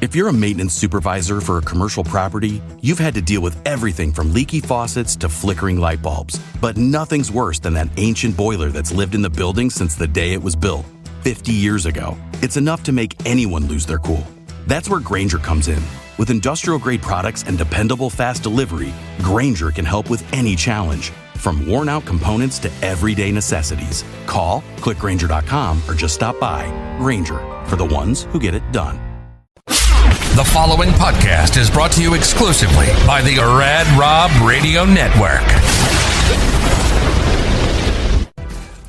If you're a maintenance supervisor for a commercial property, you've had to deal with everything from leaky faucets to flickering light bulbs. But nothing's worse than that ancient boiler that's lived in the building since the day it was built, 50 years ago. It's enough to make anyone lose their cool. That's where Grainger comes in. With industrial-grade products and dependable fast delivery, Grainger can help with any challenge, from worn-out components to everyday necessities. Call, click Grainger.com, or just stop by. Grainger, for the ones who get it done. The following podcast is brought to you exclusively by the Rad Rob Radio Network.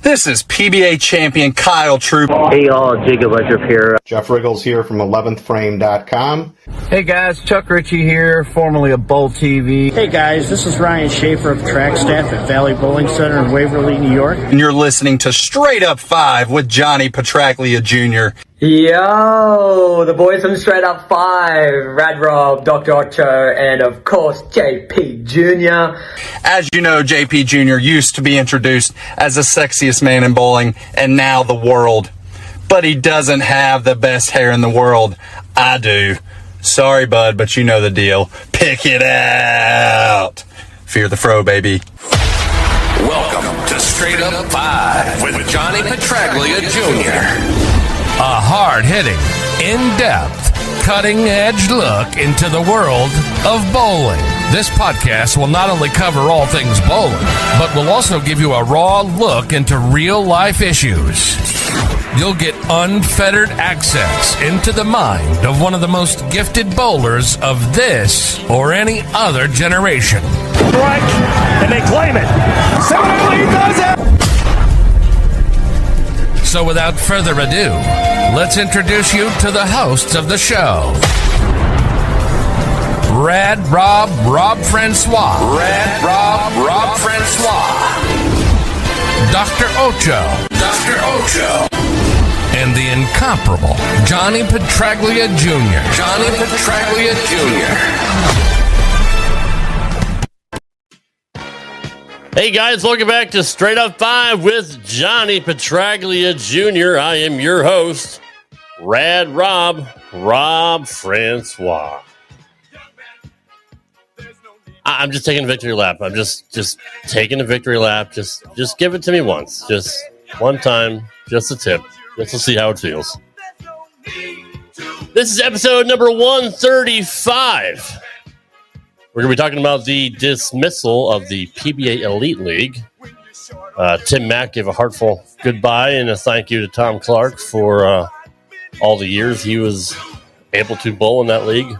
This is PBA champion Kyle Troop. Hey y'all, Jacob Ledrup here. Jeff Riggles here from 11thframe.com. Hey guys, Chuck Ritchie here, formerly of Bowl TV. Hey guys, this is Ryan Schaefer of track staff at Valley Bowling Center in Waverly, New York. And you're listening to Straight Up 5 with Johnny Petraglia Jr. Yo, the boys from Straight Up 5, Rad Rob, Dr Ocho, and of course JP Jr. As you know, JP Jr. used to be introduced as the sexiest man in bowling, and now the world. But he doesn't have the best hair in the world. I do. Sorry, bud, but you know the deal. Pick it out. Fear the fro, baby. Welcome to Straight Up 5 with Johnny Petraglia Jr. A hard-hitting, in-depth, cutting-edge look into the world of bowling. This podcast will not only cover all things bowling, but will also give you a raw look into real-life issues. You'll get unfettered access into the mind of one of the most gifted bowlers of this or any other generation. Strike, and they claim it. Somebody does it! So without further ado, let's introduce you to the hosts of the show. Rad Rob, Rob Francois. Rad Rob, Rob Francois. Dr Ocho. Dr Ocho. And the incomparable Johnny Petraglia Jr. Johnny Petraglia Jr. Hey guys, welcome back to Straight Up 5 with Johnny Petraglia Jr. I am your host, Rad Rob, Rob Francois. I'm just taking a victory lap. I'm just taking a victory lap. Just give it to me once. Just one time. Just a tip. Just to see how it feels. This is episode number 135. We're going to be talking about the dismissal of the PBA Elite League. Tim Mack gave a heartfelt goodbye and a thank you to Tom Clark for all the years he was able to bowl in that league.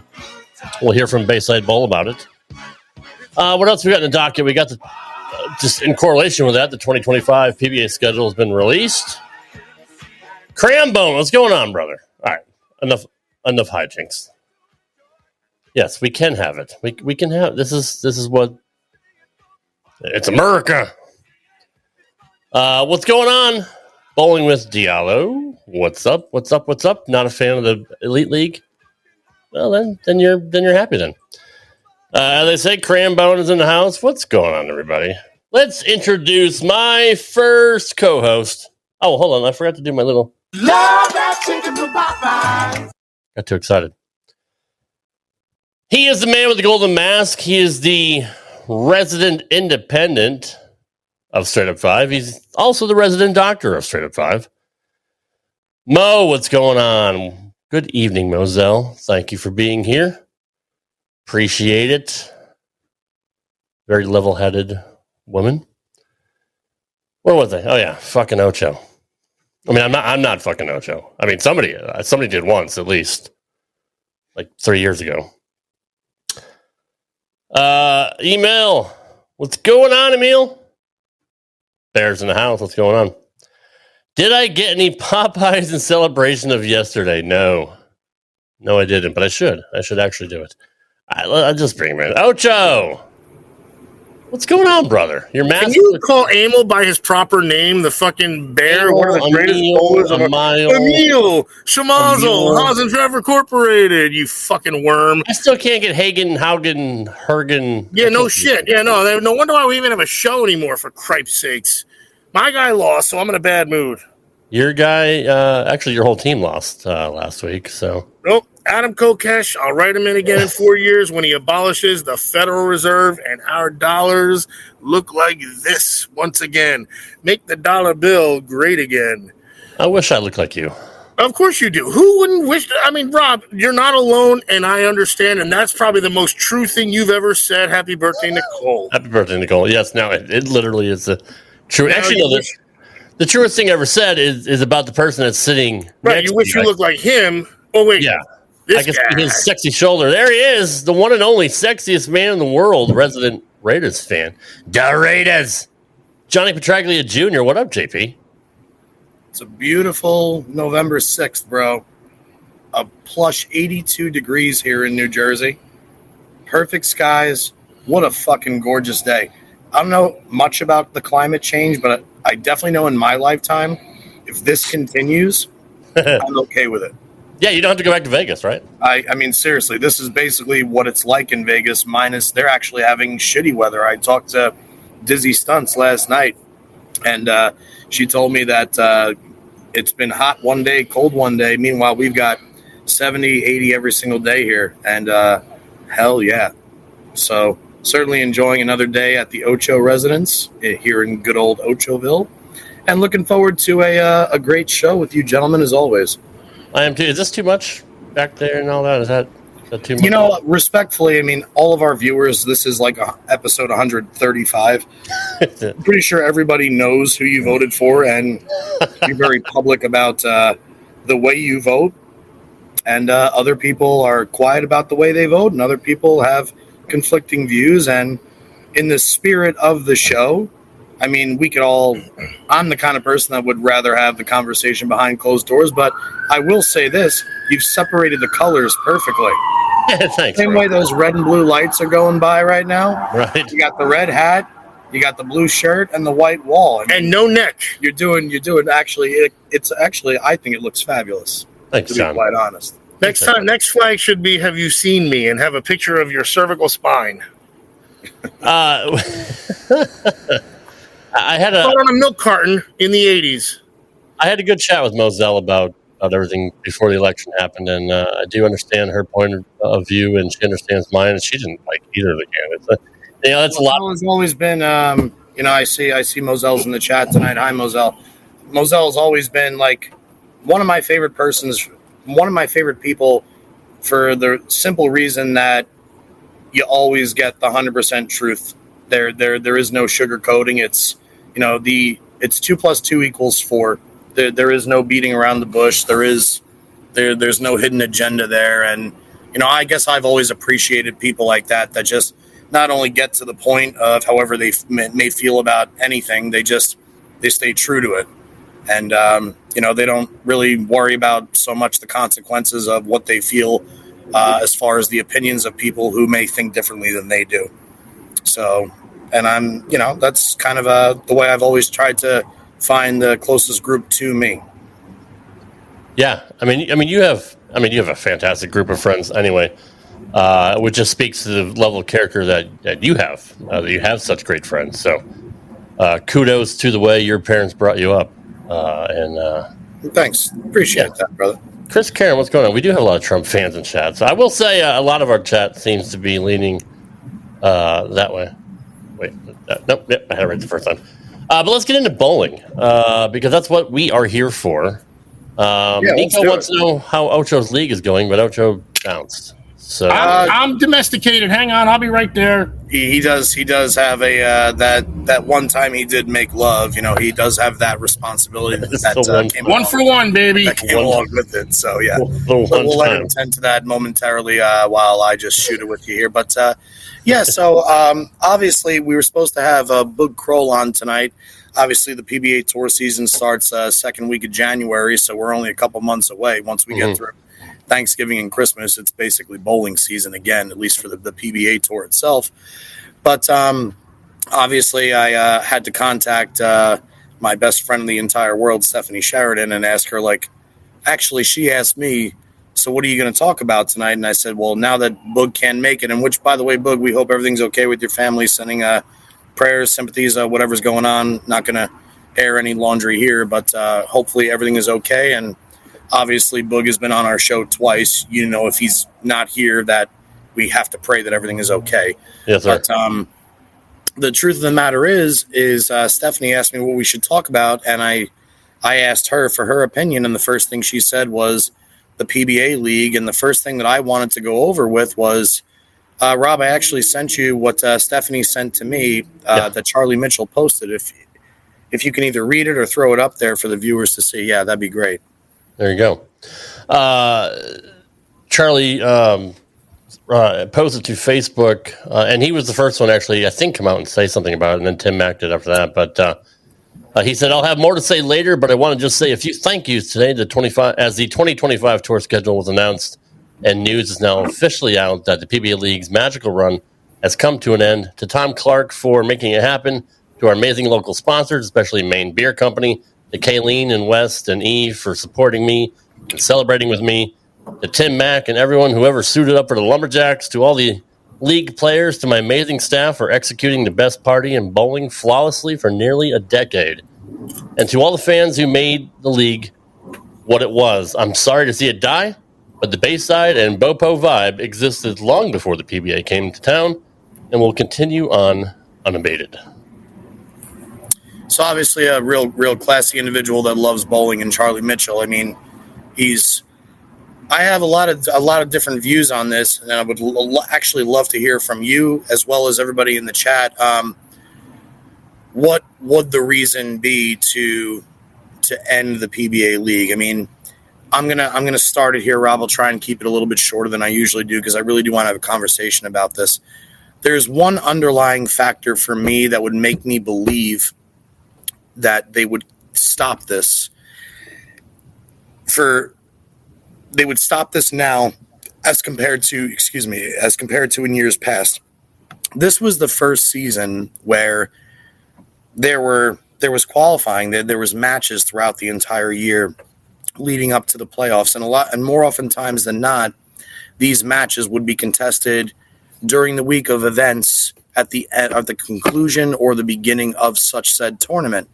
We'll hear from Bayside Bowl about it. What else we got in the docket? We got the just in correlation with that, the 2025 PBA schedule has been released. Crambone, what's going on, brother? All right, enough hijinks. Yes, we can have it. We can have this is what it's America. What's going on? Bowling with Diallo. What's up? What's up? What's up? Not a fan of the Elite League? Well, then you're happy then. They say Crambone is in the house. What's going on, everybody? Let's introduce my first co-host. Oh, hold on. I forgot to do my little... Love that chicken from Popeyes. Got too excited. He is the man with the golden mask. He is the resident independent of Straight Up 5. He's also the resident doctor of Straight Up 5. Mo, what's going on? Good evening, Moselle. Thank you for being here. Appreciate it. Very level-headed woman. Where was I? Oh yeah, fucking Ocho. I mean, I'm not fucking Ocho. I mean, somebody did once at least, like 3 years ago. Email. What's going on, Emil? Bears in the house. What's going on? Did I get any Popeyes in celebration of yesterday? No, I didn't, but I should. I should actually do it. I'll just bring him in. Ocho! What's going on, brother? Your mask. Can you call Emil by his proper name, the fucking bear? One of the greatest bowlers of Emil Shamazel, Haas Trevor Incorporated, you fucking worm. I still can't get Hergen. Yeah, no shit. Yeah, no wonder why we even have a show anymore, for cripe's sakes. My guy lost, so I'm in a bad mood. Your guy, actually, your whole team lost last week, so. Nope. Adam Kokesh, I'll write him in again in 4 years when he abolishes the Federal Reserve and our dollars look like this once again. Make the dollar bill great again. I wish I looked like you. Of course you do. Who wouldn't wish? I mean, Rob, you're not alone, and I understand, and that's probably the most true thing you've ever said. Happy birthday, Nicole. Happy birthday, Nicole. Yes, now it literally is the true. Actually, no, the truest thing I ever said is about the person that's sitting. Right, you wish you looked like him. Oh, wait. Yeah. I can see his sexy shoulder. There he is, the one and only sexiest man in the world, resident Raiders fan. Da Raiders. Johnny Petraglia Jr. What up, JP? It's a beautiful November 6th, bro. A plush 82 degrees here in New Jersey. Perfect skies. What a fucking gorgeous day. I don't know much about the climate change, but I definitely know in my lifetime, if this continues, I'm okay with it. Yeah, you don't have to go back to Vegas, right? I mean, seriously, this is basically what it's like in Vegas, minus they're actually having shitty weather. I talked to Dizzy Stunts last night, and she told me that it's been hot one day, cold one day. Meanwhile, we've got 70, 80 every single day here, and hell yeah. So certainly enjoying another day at the Ocho residence here in good old Ochoville, and looking forward to a great show with you gentlemen as always. I am too. Is this too much back there and all that? Is that too much? You know, respectfully, I mean, all of our viewers, this is like episode 135. I'm pretty sure everybody knows who you voted for, and you're very public about the way you vote. And other people are quiet about the way they vote, and other people have conflicting views. And in the spirit of the show, I mean, I'm the kind of person that would rather have the conversation behind closed doors, but I will say this, you've separated the colors perfectly. Thanks. Same way those red and blue lights are going by right now. Right. You got the red hat, you got the blue shirt, and the white wall. I mean, and no neck. You're doing actually, it's actually, I think it looks fabulous. Thanks, to be John. quite honest. Next flag should be, have you seen me, and have a picture of your cervical spine. I had on a milk carton in the 80s. I had a good chat with Moselle about everything before the election happened, and I do understand her point of view, and she understands mine, and she didn't like either of the candidates. That's a lot. Moselle has always been, I see Moselle's in the chat tonight. Hi, Moselle. Moselle's always been like one of my favorite people for the simple reason that you always get the 100% truth. There is no sugarcoating. It's, it's 2 + 2 = 4. There is no beating around the bush. There's no hidden agenda there. And, I guess I've always appreciated people like that just not only get to the point of however they may feel about anything, they stay true to it. And, they don't really worry about so much the consequences of what they feel as far as the opinions of people who may think differently than they do. So, and I'm, that's kind of the way I've always tried to find the closest group to me. Yeah, I mean, you have a fantastic group of friends anyway, which just speaks to the level of character that you have. That you have such great friends. So, kudos to the way your parents brought you up. Thanks, appreciate that, brother. Chris Karen, what's going on? We do have a lot of Trump fans in chat, so I will say a lot of our chat seems to be leaning that way. Wait, nope, yep, I had it right the first time. But let's get into bowling because that's what we are here for. Nico wants to know how Ocho's league is going, but Ocho bounced. So I'm domesticated. Hang on, I'll be right there. He does have a that one time he did make love. He does have that responsibility that came one for one, baby. That came along with it. So yeah, we'll let him tend to that momentarily while I just shoot it with you here. But so obviously we were supposed to have Boog Kroll on tonight. Obviously the PBA Tour season starts second week of January, so we're only a couple months away. Once we get through Thanksgiving and Christmas, it's basically bowling season again, at least for the PBA Tour itself. But obviously I had to contact my best friend in the entire world, Stephanie Sheridan, and ask her, actually she asked me, so what are you going to talk about tonight? And I said, well, now that Boog can make it, and which, by the way, Boog, we hope everything's okay with your family, sending prayers, sympathies, whatever's going on. Not going to air any laundry here, but hopefully everything is okay. And Obviously, Boog has been on our show twice. You know, if he's not here, that we have to pray that everything is okay. Yes, sir. But the truth of the matter is Stephanie asked me what we should talk about, and I asked her for her opinion, and the first thing she said was the PBA League, and the first thing that I wanted to go over with was, Rob, I actually sent you what Stephanie sent to me that Charlie Mitchell posted. If you can either read it or throw it up there for the viewers to see, yeah, that'd be great. There you go. Charlie posted to Facebook, and he was the first one actually, I think, come out and say something about it, and then Tim Mack did after that. But he said, I'll have more to say later, but I want to just say a few thank yous today as the 2025 tour schedule was announced, and news is now officially out that the PBA League's magical run has come to an end. To Tom Clark for making it happen, to our amazing local sponsors, especially Maine Beer Company, to Kayleen and West and Eve for supporting me and celebrating with me, to Tim Mack and everyone who ever suited up for the Lumberjacks, to all the league players, to my amazing staff for executing the best party in bowling flawlessly for nearly a decade, and to all the fans who made the league what it was. I'm sorry to see it die, but the Bayside and Bopo vibe existed long before the PBA came to town and will continue on unabated. So obviously a real classy individual that loves bowling, and Charlie Mitchell. I mean, I have a lot of different views on this, and I would actually love to hear from you as well as everybody in the chat. What would the reason be to end the PBA League? I mean, I'm gonna start it here, Rob. I'll try and keep it a little bit shorter than I usually do because I really do want to have a conversation about this. There's one underlying factor for me that would make me believe that they would stop this. They would stop this now as compared to in years past. This was the first season where there was qualifying, there was matches throughout the entire year leading up to the playoffs, and more oftentimes than not, these matches would be contested during the week of events at the end of the conclusion or the beginning of such said tournament.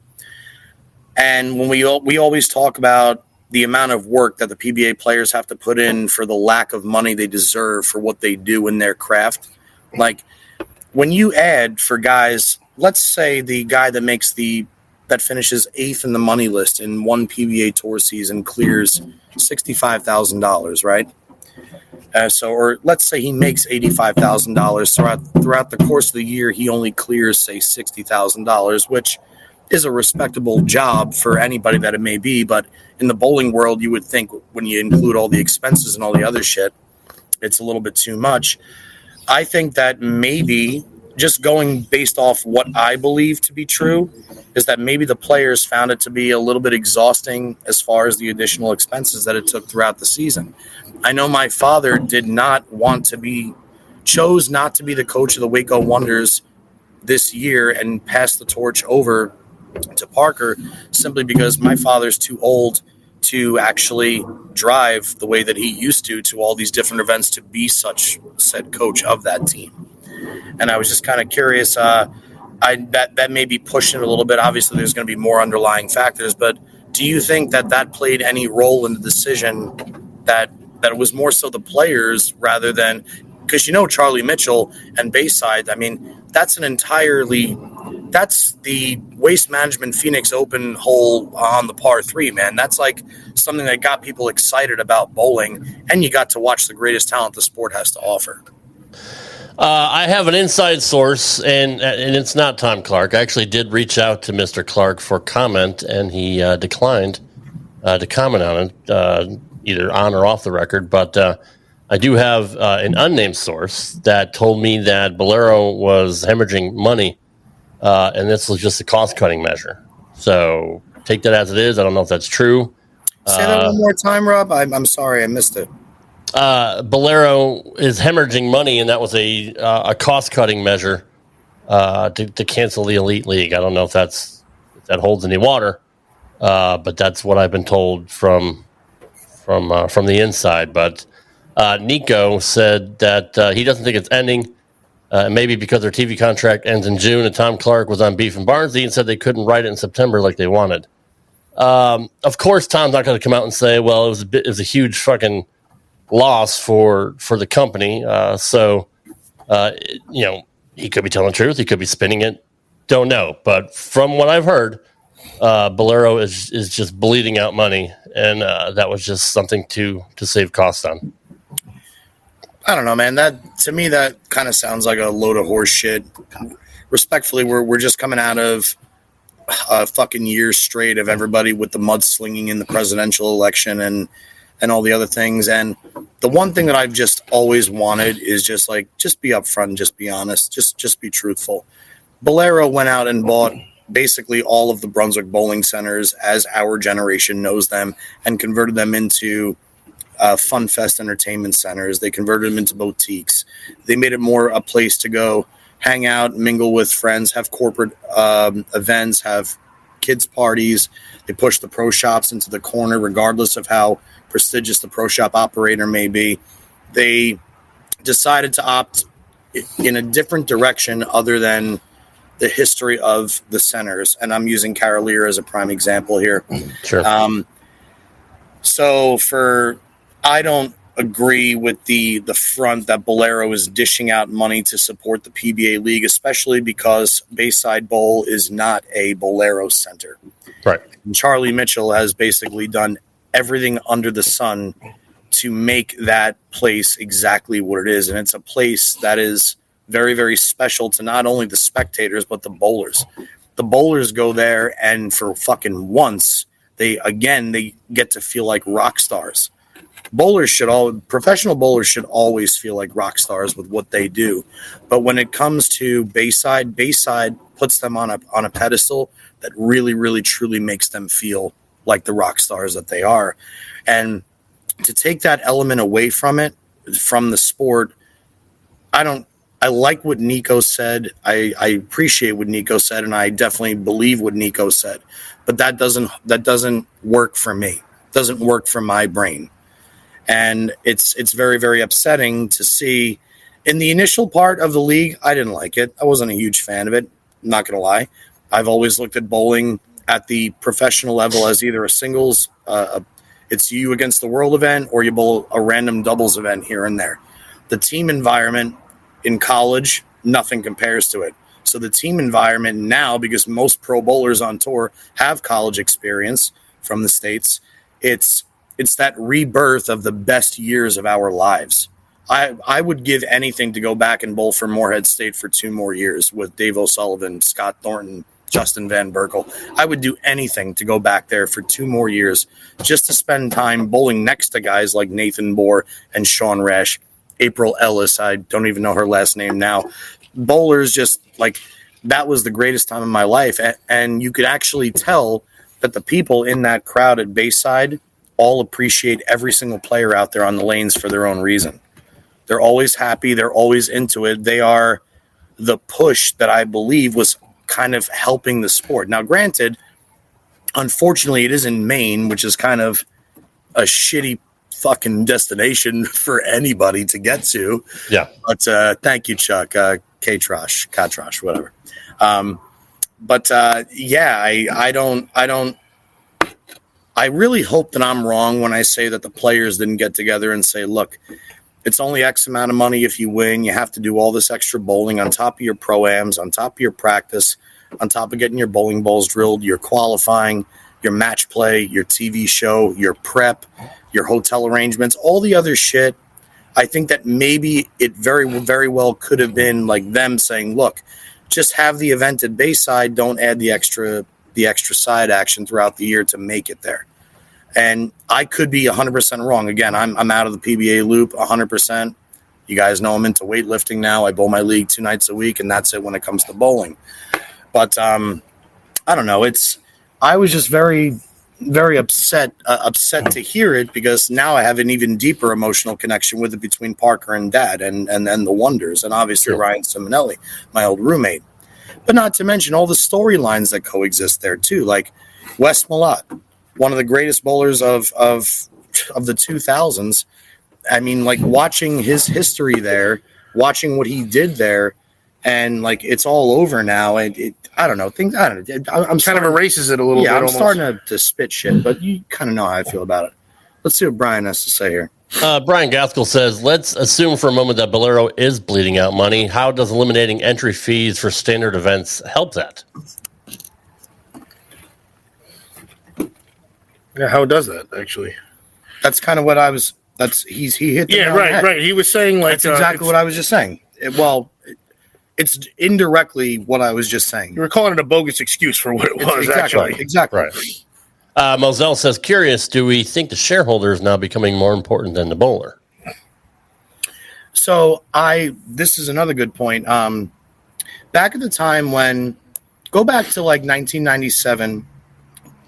And when we always talk about the amount of work that the PBA players have to put in for the lack of money they deserve for what they do in their craft. Like when you add for guys, let's say the guy that finishes 8th in the money list in one PBA tour season clears $65,000, right? Or let's say he makes $85,000 throughout the course of the year. He only clears, say, $60,000, which is a respectable job for anybody that it may be. But in the bowling world, you would think when you include all the expenses and all the other shit, it's a little bit too much. I think that maybe just going based off what I believe to be true is that maybe the players found it to be a little bit exhausting as far as the additional expenses that it took throughout the season. I know my father chose not to be the coach of the Waco Wonders this year and passed the torch over to Parker simply because my father's too old to actually drive the way that he used to all these different events to be such said coach of that team. And I was just kind of curious, that may be pushing it a little bit. Obviously there's going to be more underlying factors, but do you think that played any role in the decision that it was more so the players rather than, because Charlie Mitchell and Bayside, I mean, that's the Waste Management Phoenix Open hole on the par 3, man. That's like something that got people excited about bowling, and you got to watch the greatest talent the sport has to offer. I have an inside source, and it's not Tom Clark. I actually did reach out to Mr. Clark for comment, and he declined to comment on it, either on or off the record. But I do have an unnamed source that told me that Bolero was hemorrhaging money, and this was just a cost-cutting measure. So take that as it is. I don't know if that's true. Say that one more time, Rob. I'm sorry, I missed it. Bolero is hemorrhaging money, and that was a cost-cutting measure to cancel the Elite League. I don't know if that holds any water, but that's what I've been told from the inside. But Nico said that he doesn't think it's ending, maybe because their TV contract ends in June, and Tom Clark was on Beef and Barnsley and said they couldn't write it in September like they wanted. Of course, Tom's not going to come out and say, "Well, it was a huge fucking loss for the company." He could be telling the truth. He could be spinning it. Don't know. But from what I've heard, Bolero is just bleeding out money, and that was just something to save costs on. I don't know, man. That to me, that kind of sounds like a load of horse shit. Respectfully, we're just coming out of a fucking year straight of everybody with the mudslinging in the presidential election and all the other things. And the one thing that I've just always wanted is just be upfront and just be honest. Just be truthful. Bolero went out and bought basically all of the Brunswick bowling centers as our generation knows them and converted them into fun fest entertainment centers. They converted them into boutiques. They made it more a place to go hang out, mingle with friends, have corporate events, have kids parties. They push the pro shops into the corner regardless of how prestigious the pro shop operator may be. They decided to opt in a different direction other than the history of the centers. And I'm using Carolier as a prime example here. Sure. I don't agree with the front that Bolero is dishing out money to support the PBA League, especially because Bayside Bowl is not a Bolero center. Right. And Charlie Mitchell has basically done everything under the sun to make that place exactly what it is. And it's a place that is very, very special to not only the spectators, but the bowlers. The bowlers go there, and for fucking once, they get to feel like rock stars. Professional bowlers should always feel like rock stars with what they do. But when it comes to Bayside puts them on a pedestal that really, really, truly makes them feel like the rock stars that they are. And to take that element away from the sport, I like what Nico said. I appreciate what Nico said, and I definitely believe what Nico said. But that doesn't work for me. It doesn't work for my brain. And it's very, very upsetting to see. In the initial part of the league, I didn't like it. I wasn't a huge fan of it. I'm not going to lie. I've always looked at bowling at the professional level as either a singles, it's you against the world event, or you bowl a random doubles event here and there. The team environment in college, nothing compares to it. So the team environment now, because most pro bowlers on tour have college experience from the States, it's that rebirth of the best years of our lives. I would give anything to go back and bowl for Morehead State for 2 more years with Dave O'Sullivan, Scott Thornton, Justin Van Berkel. I would do anything to go back there for 2 more years just to spend time bowling next to guys like Nathan Bohr and Sean Rash, April Ellis. I don't even know her last name now. Bowlers just that was the greatest time of my life. And you could actually tell that the people in that crowd at Bayside all appreciate every single player out there on the lanes for their own reason. They're always happy. They're always into it. They are the push that I believe was kind of helping the sport. Now, granted, unfortunately, it is in Maine, which is kind of a shitty fucking destination for anybody to get to. Yeah. But thank you, Chuck. Katrosh, whatever. I really hope that I'm wrong when I say that the players didn't get together and say, look, it's only X amount of money if you win. You have to do all this extra bowling on top of your pro-ams, on top of your practice, on top of getting your bowling balls drilled, your qualifying, your match play, your TV show, your prep, your hotel arrangements, all the other shit. I think that maybe it very, very well could have been like them saying, look, just have the event at Bayside. Don't add the extra side action throughout the year to make it there. And I could be 100% wrong. Again, I'm out of the PBA loop 100%. You guys know I'm into weightlifting now. I bowl my league 2 nights a week, and that's it when it comes to bowling. But I don't know. I was just very, very upset to hear it, because now I have an even deeper emotional connection with it between Parker and Dad and the Wonders, and obviously Ryan Simonelli, my old roommate. But not to mention all the storylines that coexist there too, like Wes Malott, one of the greatest bowlers of the 2000s. I mean, like, watching his history there, watching what he did there, and like it's all over now. And I don't know. I'm kind of erases it a little bit. Yeah, I'm almost. starting to spit shit, but you kind of know how I feel about it. Let's see what Brian has to say here. Brian Gaskell says, let's assume for a moment that Bolero is bleeding out money. How does eliminating entry fees for standard events help that? Yeah, how does that actually? That's kind of what I was. He hit. The nail on the head. Right. He was saying like that's exactly what I was just saying. It's indirectly what I was just saying. You were calling it a bogus excuse for what it was. Exactly. Right. Moselle says, curious, do we think the shareholder is now becoming more important than the bowler? So this is another good point. Back at the time go back to like 1997,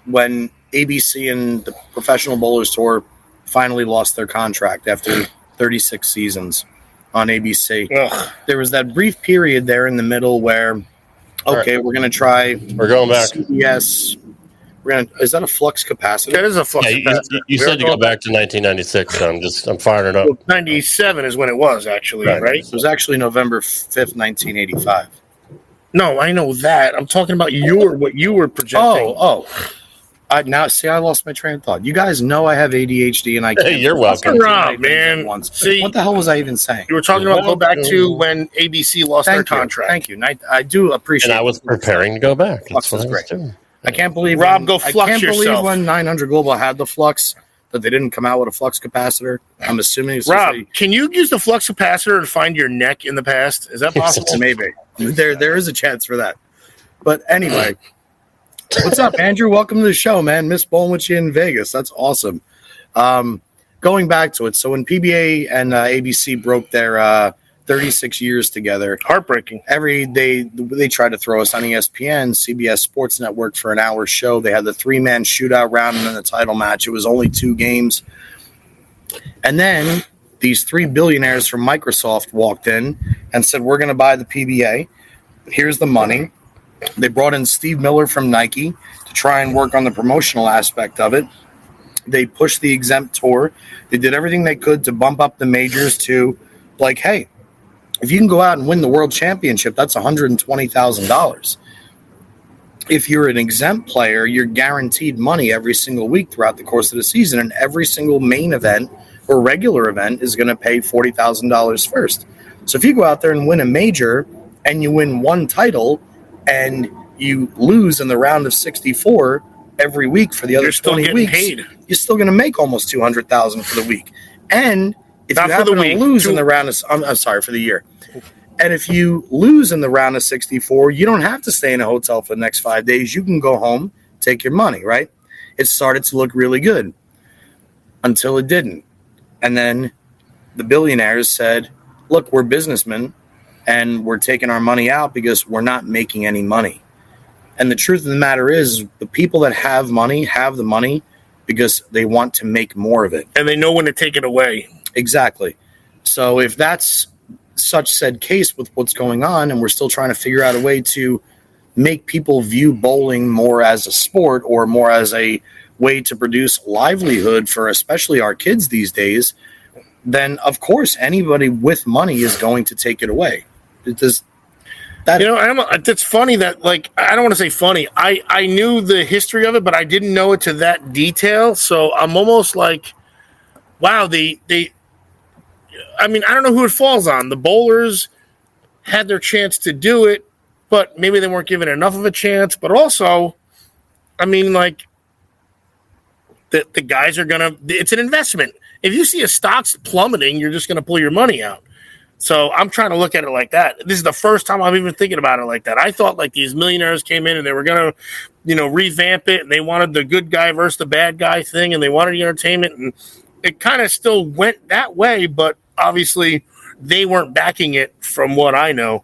when ABC and the Professional Bowlers Tour finally lost their contract after 36 seasons on ABC. Ugh. There was that brief period there in the middle where, okay, we're going to try. We're going back. CBS. Is that a flux capacitor? That is a flux capacitor. You said to go back to 1996, so I'm firing it up. Well, 97 is when it was actually, right? It was actually November 5th, 1985. No, I know that. I'm talking about what you were projecting. I lost my train of thought. You guys know I have ADHD, and I can't. Hey, you're welcome. Rob, man. See, what the hell was I even saying? You were talking about go back to when ABC lost their contract. Thank you. I do appreciate. And I was preparing to go back. Flux was great. I can't believe Rob, go flux yourself. I can't believe when 900 Global had the flux that they didn't come out with a flux capacitor. I'm assuming. Rob, can you use the flux capacitor to find your neck in the past? Is that possible? Maybe. There is a chance for that. But anyway, what's up, Andrew? Welcome to the show, man. Miss bowling with you in Vegas. That's awesome. Going back to it, so when PBA and ABC broke their 36 years together, heartbreaking. They tried to throw us on ESPN, CBS Sports Network for an hour show. They had the 3-man shootout round and then the title match. It was only 2 games. And then these 3 billionaires from Microsoft walked in and said, we're going to buy the PBA. Here's the money. They brought in Steve Miller from Nike to try and work on the promotional aspect of it. They pushed the exempt tour. They did everything they could to bump up the majors to like, hey, if you can go out and win the world championship, that's $120,000. If you're an exempt player, you're guaranteed money every single week throughout the course of the season, and every single main event or regular event is going to pay $40,000 first. So if you go out there and win a major and you win one title and you lose in the round of 64 every week for the other 20 weeks, you're still going to make almost $200,000 for the week. And if you happen to lose in the round of, I'm sorry, for the year. And if you lose in the round of 64, you don't have to stay in a hotel for the next 5 days. You can go home, take your money, right? It started to look really good until it didn't. And then the billionaires said, look, we're businessmen and we're taking our money out because we're not making any money. And the truth of the matter is the people that have the money because they want to make more of it. And they know when to take it away. Exactly. So if that's such said case with what's going on, and we're still trying to figure out a way to make people view bowling more as a sport or more as a way to produce livelihood for especially our kids these days, then of course anybody with money is going to take it away. It's funny that, like, I don't want to say funny. I knew the history of it, but I didn't know it to that detail. So I'm almost like, wow, I mean, I don't know who it falls on. The bowlers had their chance to do it, but maybe they weren't given enough of a chance. But also, I mean, like, the guys are going to – it's an investment. If you see a stock's plummeting, you're just going to pull your money out. So I'm trying to look at it like that. This is the first time I'm even thinking about it like that. I thought like these millionaires came in and they were going to, revamp it, and they wanted the good guy versus the bad guy thing, and they wanted the entertainment, and it kind of still went that way, but obviously they weren't backing it from what I know.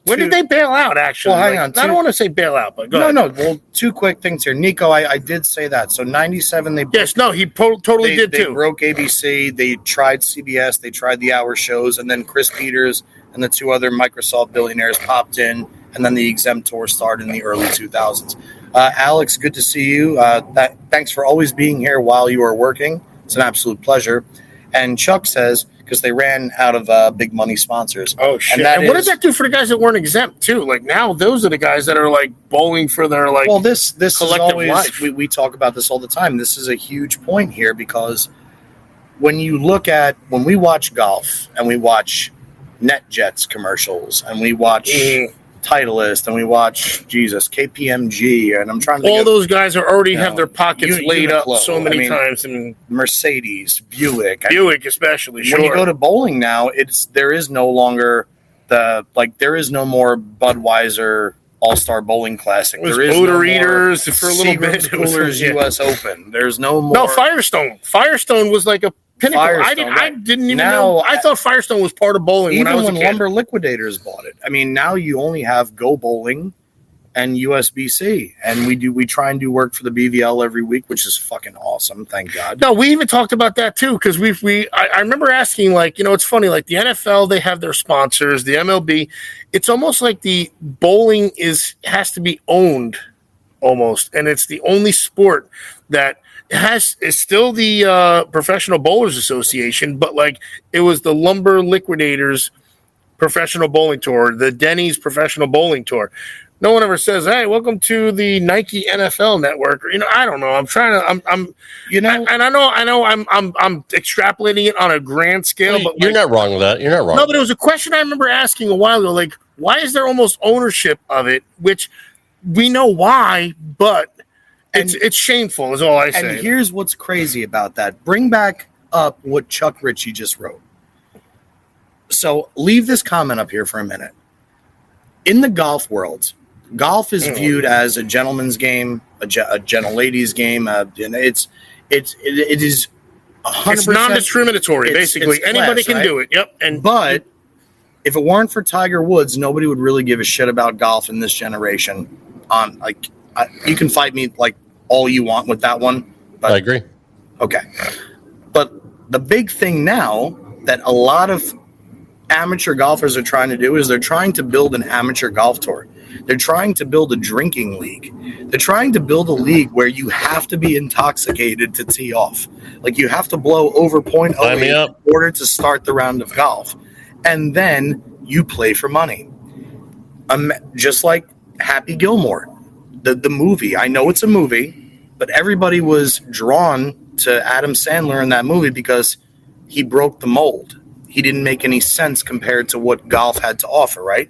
When did they bail out, actually? Well, hang on. I don't want to say bail out, but go ahead. No. Well, 2 quick things here. Nico, I did say that. So 97, they broke, yes, no, he totally did too. They broke ABC. They tried CBS. They tried the hour shows. And then Chris Peters and the 2 other Microsoft billionaires popped in. And then the exempt tour started in the early 2000s. Alex, good to see you. Thanks for always being here while you are working. It's an absolute pleasure. And Chuck says, because they ran out of big money sponsors. Oh shit! And what did that do for the guys that weren't exempt too? Like now, those are the guys that are like bowling for their like. Well, this is always life. We talk about this all the time. This is a huge point here because when we watch golf and we watch NetJets commercials and we watch Titleist and we watch KPMG, and I'm trying to think all those guys are already have their pockets laid up so many times, and Mercedes, Buick especially. When you go to bowling now, there is no longer there is no more Budweiser All-Star Bowling Classic. There is Odor Eaters for a little bit. Coolers US Open. There's no more. No, Firestone. Firestone was like a pinnacle. I didn't even know. I thought Firestone was part of bowling even when I was a kid. Lumber Liquidators bought it. I mean, now you only have Go Bowling and USBC, and we try and do work for the BVL every week, which is fucking awesome. Thank God. No, we even talked about that too because I remember asking, like, it's funny, like the NFL, they have their sponsors, the MLB. It's almost like the bowling has to be owned almost, and it's the only sport that is still the Professional Bowlers Association, but like it was the Lumber Liquidators Professional Bowling Tour, the Denny's Professional Bowling Tour. No one ever says, "Hey, welcome to the Nike NFL Network." Or, I don't know. I'm trying to. I'm. And I know. I'm extrapolating it on a grand scale. Well, but you're not wrong with that. You're not wrong. No, but it was a question I remember asking a while ago. Like, why is there almost ownership of it? Which we know why, but it's shameful. Is all I say. And here's what's crazy about that. Bring back up what Chuck Ritchie just wrote. So leave this comment up here for a minute. In the golf world, golf is viewed as a gentleman's game, a gentle lady's game. It is 100%. It's non-discriminatory. Basically, anybody can do it. Yep. But if it weren't for Tiger Woods, nobody would really give a shit about golf in this generation. You can fight me like all you want with that one. But, I agree. Okay, but the big thing now that a lot of amateur golfers are trying to do is they're trying to build an amateur golf tour. They're trying to build a drinking league. They're trying to build a league where you have to be intoxicated to tee off. Like you have to blow over .08 in order to start the round of golf. And then you play for money. Just like Happy Gilmore, the movie. I know it's a movie, but everybody was drawn to Adam Sandler in that movie because he broke the mold. He didn't make any sense compared to what golf had to offer, right?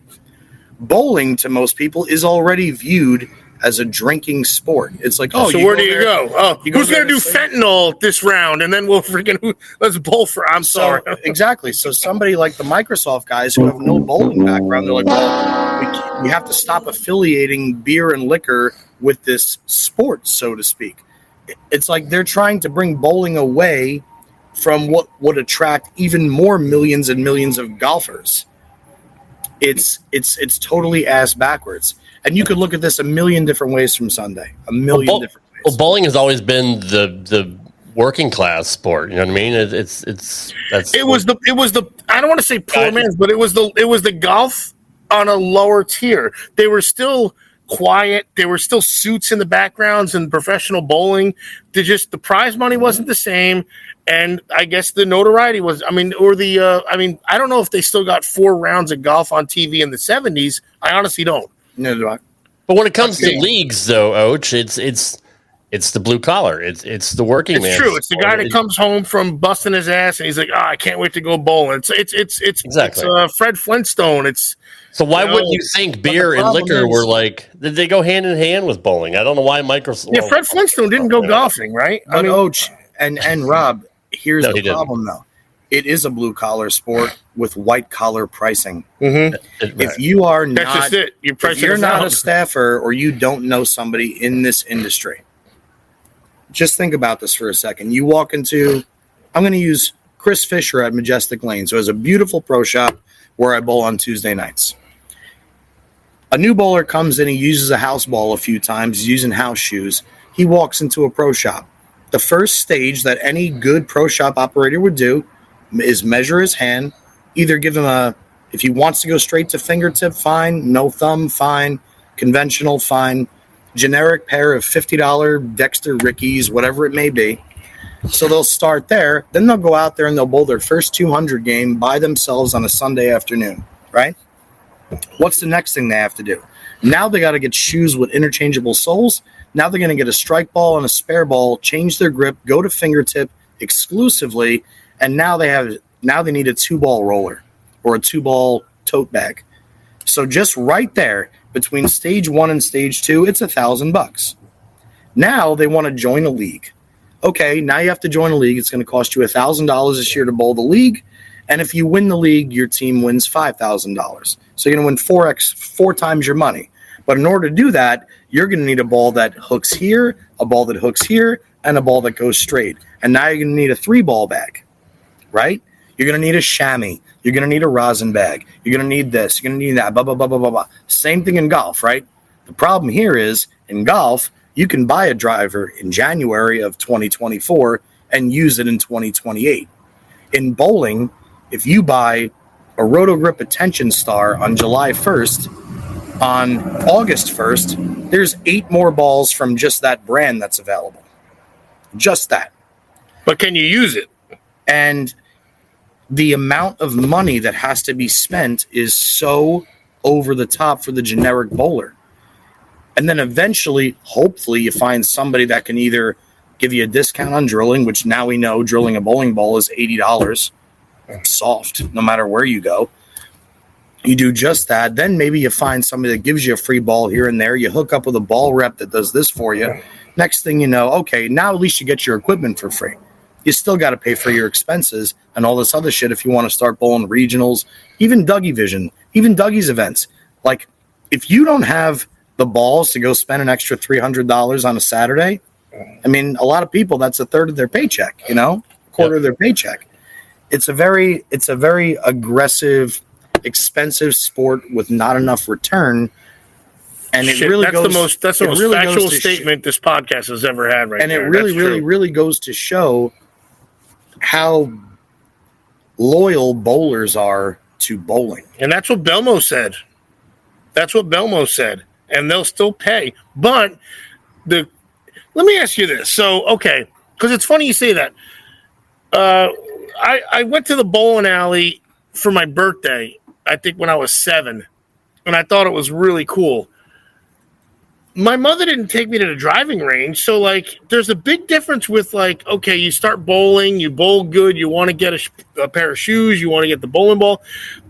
Bowling, to most people, is already viewed as a drinking sport. It's like, so where do you go? Oh, who's going to do fentanyl this round? And then let's bowl for, sorry. Exactly. So somebody like the Microsoft guys who have no bowling background, they're like, well, we have to stop affiliating beer and liquor with this sport, so to speak. It's like they're trying to bring bowling away from what would attract even more millions and millions of golfers. It's totally ass backwards. And you could look at this a million different ways from Sunday. A million different ways. Well, bowling has always been the working class sport. You know what I mean? It was the I don't want to say poor man's, but it was the golf on a lower tier. They were still quiet. There were still suits in the backgrounds and professional bowling. The prize money wasn't the same. And I guess the notoriety was, I don't know if they still got 4 rounds of golf on TV in the 70s. I honestly don't. No, do I. But when it comes to leagues, though, Oach, it's the blue collar. It's the working man. It's true. It's the guy that comes home from busting his ass and he's like, I can't wait to go bowling. It's Fred Flintstone. So why wouldn't you think beer and liquor were like? Did they go hand in hand with bowling? I don't know why Microsoft. Yeah, Fred Flintstone didn't go golfing, right? But Oach and Rob, here's the problem though. It is a blue collar sport with white collar pricing. Mm-hmm. If you are That's not, just it. if you're not a staffer or you don't know somebody in this industry, just think about this for a second. You walk into, I'm going to use Chris Fisher at Majestic Lane. So it's a beautiful pro shop where I bowl on Tuesday nights. A new bowler comes in, he uses a house ball a few times, he's using house shoes. He walks into a pro shop. The first stage that any good pro shop operator would do is measure his hand, either give him if he wants to go straight to fingertip, fine, no thumb, fine, conventional, fine, generic pair of $50 Dexter Rickeys, whatever it may be. So they'll start there. Then they'll go out there and they'll bowl their first 200 game by themselves on a Sunday afternoon, right? What's the next thing they have to do? Now they got to get shoes with interchangeable soles. Now they're going to get a strike ball and a spare ball, change their grip, go to fingertip exclusively, and now they need a 2-ball roller or a 2-ball tote bag. So just right there between stage 1 and stage 2, it's $1,000. Now they want to join a league. Okay, now you have to join a league. It's going to cost you $1,000 this year to bowl the league. And if you win the league, your team wins $5,000. So you're going to win 4 times your money. But in order to do that, you're going to need a ball that hooks here, a ball that hooks here, and a ball that goes straight. And now you're going to need a 3-ball bag, right? You're going to need a chamois. You're going to need a rosin bag. You're going to need this. You're going to need that, blah, blah, blah, blah, blah, blah. Same thing in golf, right? The problem here is in golf, you can buy a driver in January of 2024 and use it in 2028. In bowling, if you buy a Roto-Grip Attention Star on July 1st, on August 1st, there's 8 more balls from just that brand that's available. Just that. But can you use it? And the amount of money that has to be spent is so over the top for the generic bowler. And then eventually, hopefully, you find somebody that can either give you a discount on drilling, which now we know drilling a bowling ball is $80 soft, no matter where you go. You do just that. Then maybe you find somebody that gives you a free ball here and there. You hook up with a ball rep that does this for you. Next thing you know, okay, now at least you get your equipment for free. You still got to pay for your expenses and all this other shit if you want to start bowling regionals, even Dougie Vision, even Dougie's events. Like, if you don't have the balls to go spend an extra $300 on a Saturday, I mean, a lot of people, that's a third of their paycheck, quarter of their paycheck. It's a very aggressive, expensive sport with not enough return. And it really that's the most factual statement this podcast has ever had right now. And it really goes to show how loyal bowlers are to bowling. And that's what Belmo said. And they'll still pay. But let me ask you this. So, okay, because it's funny you say that. I went to the bowling alley for my birthday, I think when I was 7, and I thought it was really cool. My mother didn't take me to the driving range, so, like, there's a big difference with, like, okay, you start bowling, you bowl good, you want to get a pair of shoes, you want to get the bowling ball,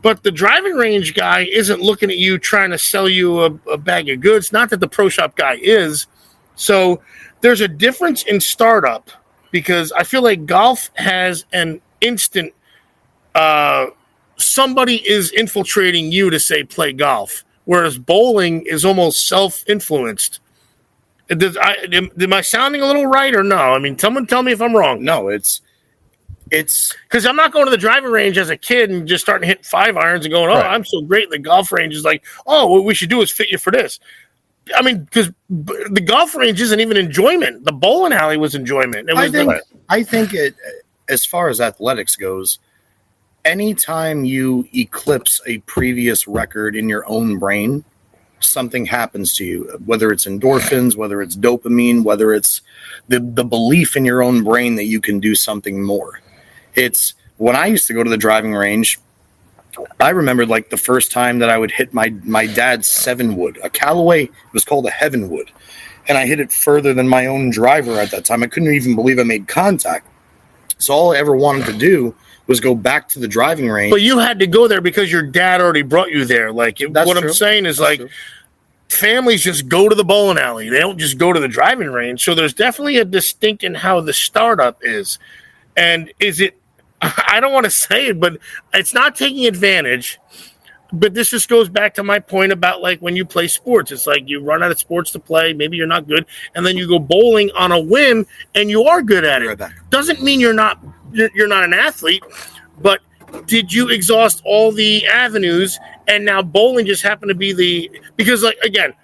but the driving range guy isn't looking at you trying to sell you a bag of goods, not that the pro shop guy is. So there's a difference in startup, because I feel like golf has an instant somebody is infiltrating you to say play golf, whereas bowling is almost self-influenced. Am I sounding a little right or no? I mean, someone tell me if I'm wrong. No, it's because I'm not going to the driving range as a kid and just starting to hit 5 irons and going, oh, right, I'm so great. The golf range is like, oh, what we should do is fit you for this. I mean, because the golf range isn't even enjoyment. The bowling alley was enjoyment. I think as far as athletics goes, anytime you eclipse a previous record in your own brain, something happens to you, whether it's endorphins, whether it's dopamine, whether it's the belief in your own brain that you can do something more. It's when I used to go to the driving range, I remember like the first time that I would hit my dad's 7-wood, a Callaway. It was called a Heavenwood. And I hit it further than my own driver at that time. I couldn't even believe I made contact. So all I ever wanted to do was go back to the driving range. But you had to go there because your dad already brought you there. Like, what I'm saying is, like, families just go to the bowling alley. They don't just go to the driving range. So there's definitely a distinct in how the startup is. And is it, I don't want to say it, but it's not taking advantage. But this just goes back to my point about, like, when you play sports, it's like you run out of sports to play. Maybe you're not good. And then you go bowling on a whim and you are good at it. Doesn't mean you're not an athlete, but did you exhaust all the avenues and now bowling just happened to be because, like, again,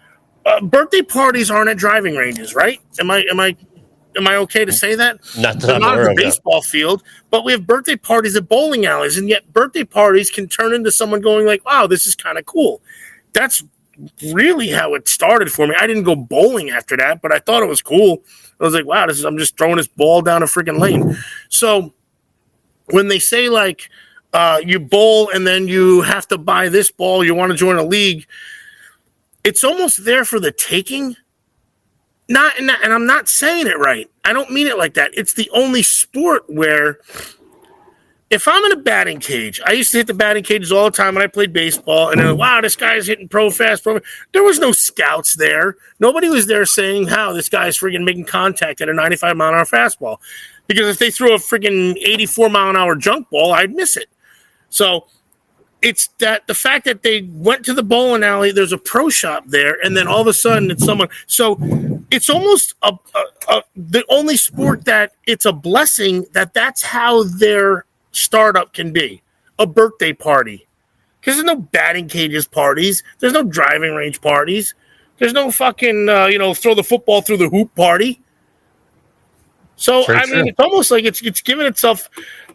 birthday parties aren't at driving ranges, right? Am I okay to say that? Not at the baseball field, but we have birthday parties at bowling alleys, and yet birthday parties can turn into someone going like, wow, this is kind of cool. That's really how it started for me. I didn't go bowling after that, but I thought it was cool. I was like, wow, I'm just throwing this ball down a freaking lane. So when they say like you bowl and then you have to buy this ball, you want to join a league, it's almost there for the taking. And I'm not saying it right. I don't mean it like that. It's the only sport where if I'm in a batting cage, I used to hit the batting cages all the time when I played baseball, and then, wow, this guy's hitting pro fast. There was no scouts there. Nobody was there saying how this guy's freaking making contact at a 95-mile-an-hour fastball. Because if they threw a freaking 84-mile-an-hour junk ball, I'd miss it. So it's that the fact that they went to the bowling alley, there's a pro shop there, and then all of a sudden it's someone. So it's almost the only sport that it's a blessing that's how their startup can be a birthday party, because there's no batting cages parties, there's no driving range parties, there's no fucking throw the football through the hoop party. So I mean, it's almost like it's given itself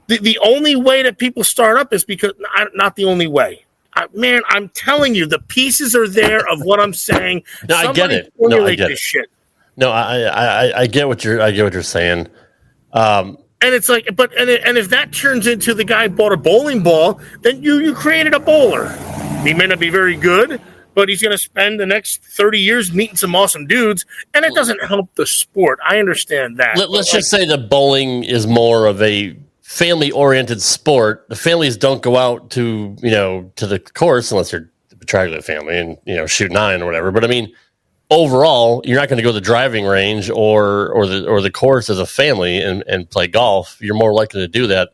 the only way that people start up is because not the only way. I'm telling you, the pieces are there of what I'm saying. No, I get it. No, I get it. Shit. No, I get what you're saying. And it's like, and if that turns into the guy bought a bowling ball, then you created a bowler. He may not be very good, but he's going to spend the next 30 years meeting some awesome dudes, and it doesn't help the sport. I understand that. Let's just say that bowling is more of a family-oriented sport. The families don't go out to the course unless you're the Petraglia family and shoot 9 or whatever. But I mean, overall, you're not going to go to the driving range or the course as a family and play golf. You're more likely to do that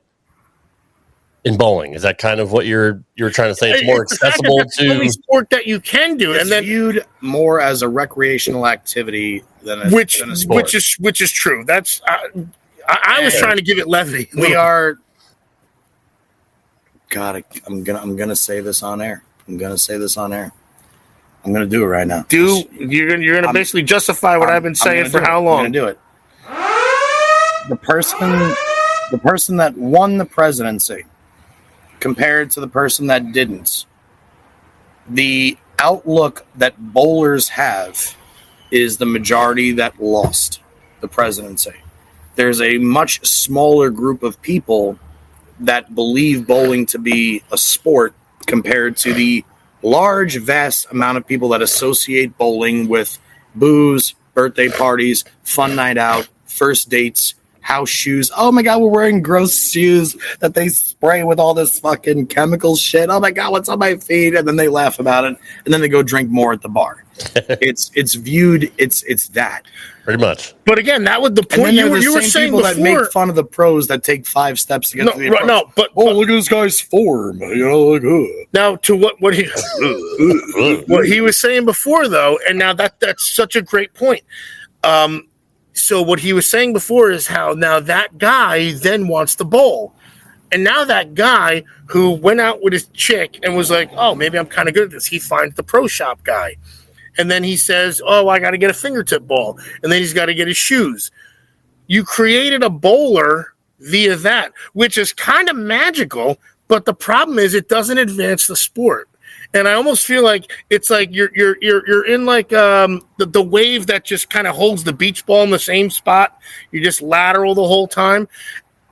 in bowling. Is that kind of what you're trying to say? It's more accessible to the only sport that you can do, it's and then viewed more as a recreational activity than a sport. which is true. That's I was trying to give it levity. We are. God, I'm gonna say this on air. I'm gonna do it right now. You're gonna basically justify what I've been saying for how long? I'm gonna do it. The person that won the presidency compared to the person that didn't. The outlook that bowlers have is the majority that lost the presidency. There's a much smaller group of people that believe bowling to be a sport compared to the large, vast amount of people that associate bowling with booze, birthday parties, fun night out, first dates, house shoes. Oh my God, we're wearing gross shoes that they spray with all this fucking chemical shit. Oh my God, what's on my feet? And then they laugh about it, and then they go drink more at the bar. It's viewed. It's that pretty much. But again, that was the point you were saying people before. That make fun of the pros that take 5 steps to get to the approach. But look at this guy's form. Now to what he was saying before though, and now that's such a great point. So what he was saying before is how now that guy then wants to bowl. And now that guy who went out with his chick and was like, oh, maybe I'm kind of good at this. He finds the pro shop guy. And then he says, oh, I got to get a fingertip ball. And then he's got to get his shoes. You created a bowler via that, which is kind of magical. But the problem is it doesn't advance the sport. And I almost feel like it's like you're in like the wave that just kind of holds the beach ball in the same spot. You just lateral the whole time.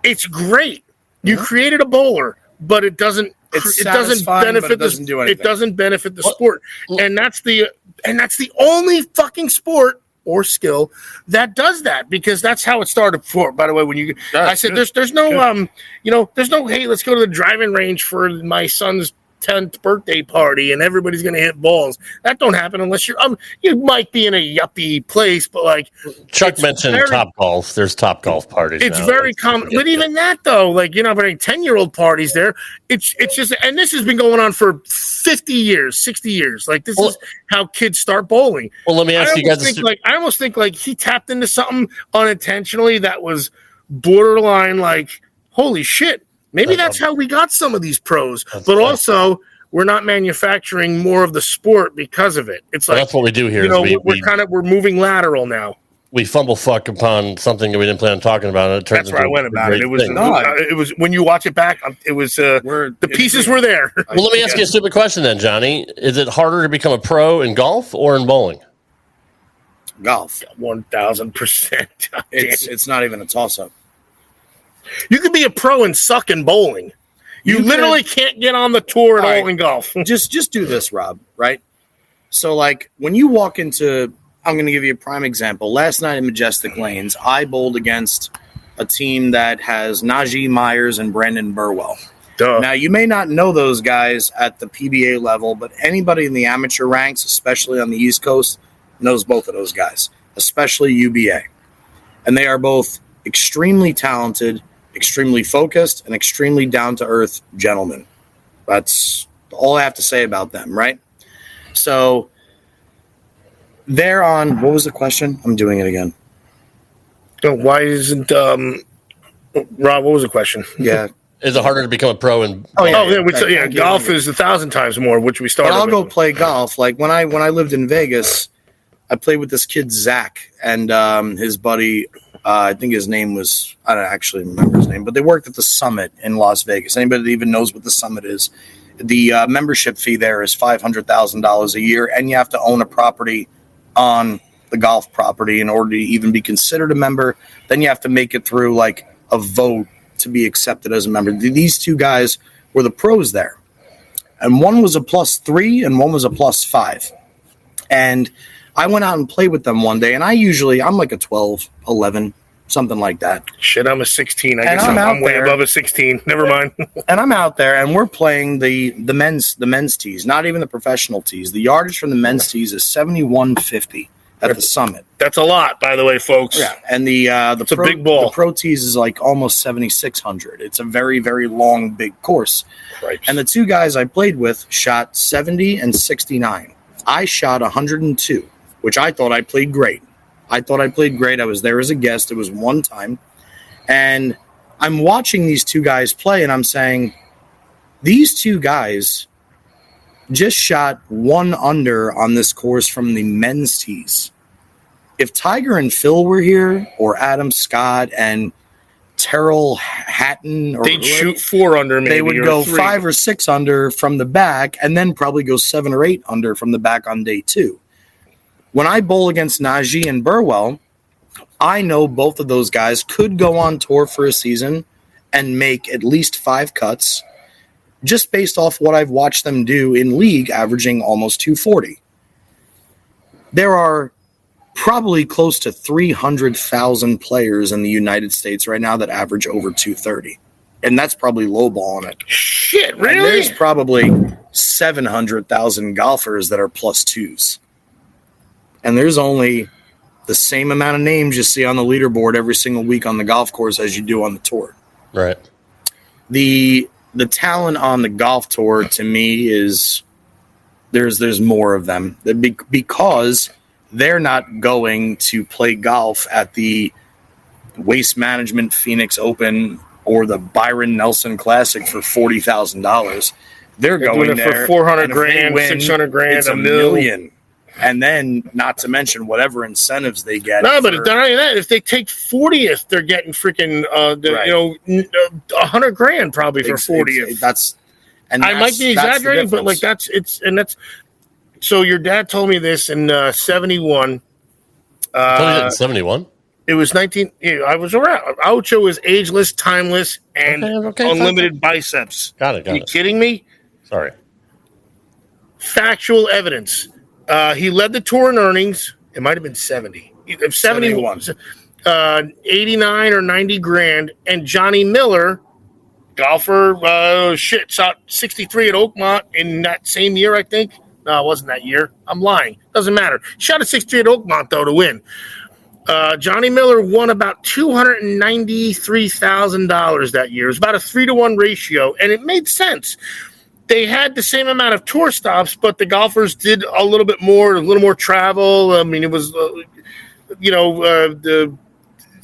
It's great. You created a bowler, but it doesn't benefit the sport. And that's the only fucking sport or skill that does that, because that's how it started before. By the way, when I said there's no hey, let's go to the driving range for my son's 10th birthday party and everybody's going to hit balls. That don't happen unless you might be in a yuppie place, but like Chuck mentioned Top Golf. There's Top Golf parties. It's very common. But even that though, like you're not having 10-year-old parties there. It's just, and this has been going on for 50 years, 60 years. Like this is how kids start bowling. Well, let me ask you guys. I almost think like he tapped into something unintentionally that was borderline like, holy shit. Maybe that's how we got some of these pros, but also we're not manufacturing more of the sport because of it. It's like that's what we do here. We're moving lateral now. we fumble fuck upon something that we didn't plan on talking about. And it turns That's where I went about it. It was when you watch it back, it was the pieces were there. Well, let me ask you a stupid question then, Johnny. Is it harder to become a pro in golf or in bowling? Golf. 1,000%. It's not even a toss-up. You could be a pro and suck in bowling. You literally can't get on the tour at all in golf. just do this, Rob, right? So, like, when you walk into, I'm going to give you a prime example. Last night in Majestic Lanes, I bowled against a team that has Najee Myers and Brandon Burwell. Duh. Now, you may not know those guys at the PBA level, but anybody in the amateur ranks, especially on the East Coast, knows both of those guys, especially UBA. And they are both extremely talented, extremely focused, and extremely down-to-earth gentlemen. That's all I have to say about them, right? So they're on – what was the question? I'm doing it again. Why isn't Rob, what was the question? Yeah. Is it harder to become a pro in golf is 1,000 times more, which we started But I'll go with. play golf. Like, when I lived in Vegas, I played with this kid, Zach, and his buddy – I think his name was, I don't actually remember his name, but they worked at the Summit in Las Vegas. Anybody that even knows what the Summit is, the membership fee there is $500,000 a year, and you have to own a property on the golf property in order to even be considered a member. Then you have to make it through like a vote to be accepted as a member. These two guys were the pros there, and one was a +3 and one was a +5. And I went out and played with them one day, and I'm like a 12, 11, something like that. Shit, I'm a 16. I And guess I'm way there. above a 16. Never mind. And I'm out there, and we're playing the men's tees, not even the professional tees. The yardage from the men's tees is 7150 at the Summit. That's a lot, by the way, folks. Yeah, and the It's a big ball. The pro tees is like almost 7600. It's a very, very long, big course. Right. And the two guys I played with shot 70 and 69. I shot 102. Which I thought I played great. I was there as a guest. It was one time. And I'm watching these two guys play, and I'm saying, these two guys just shot 1 under on this course from the men's tees. If Tiger and Phil were here, or Adam Scott and Terrell Hatton, they'd shoot 4 under maybe. They would go 5 or 6 under from the back, and then probably go 7 or 8 under from the back on day 2. When I bowl against Najee and Burwell, I know both of those guys could go on tour for a season and make at least 5 cuts just based off what I've watched them do in league, averaging almost 240. There are probably close to 300,000 players in the United States right now that average over 230. And that's probably lowballing it. Shit, really? And there's probably 700,000 golfers that are +2s. And there's only the same amount of names you see on the leaderboard every single week on the golf course as you do on the tour. Right. The talent on the golf tour, to me, is there's more of them because they're not going to play golf at the Waste Management Phoenix Open or the Byron Nelson Classic for $40,000. They're going there for 400 grand, 600 grand, it's a million. And then, not to mention whatever incentives they get. No, but not only that, if they take 40th, they're getting freaking, $100 grand probably for 40th. I might be exaggerating, but like that's. So your dad told me this in 71. 71. It was 19. I was around. Ocho is ageless, timeless, and unlimited biceps. Got it. Are you kidding me? Sorry. Factual evidence. He led the tour in earnings. It might have been 70. 71. 89 or 90 grand. And Johnny Miller, golfer, shot 63 at Oakmont in that same year, I think. No, it wasn't that year. I'm lying. Doesn't matter. Shot a 63 at Oakmont, though, to win. Johnny Miller won about $293,000 that year. It was about a 3-to-1 ratio, and it made sense. They had the same amount of tour stops, but the golfers did a little more travel. I mean, it was,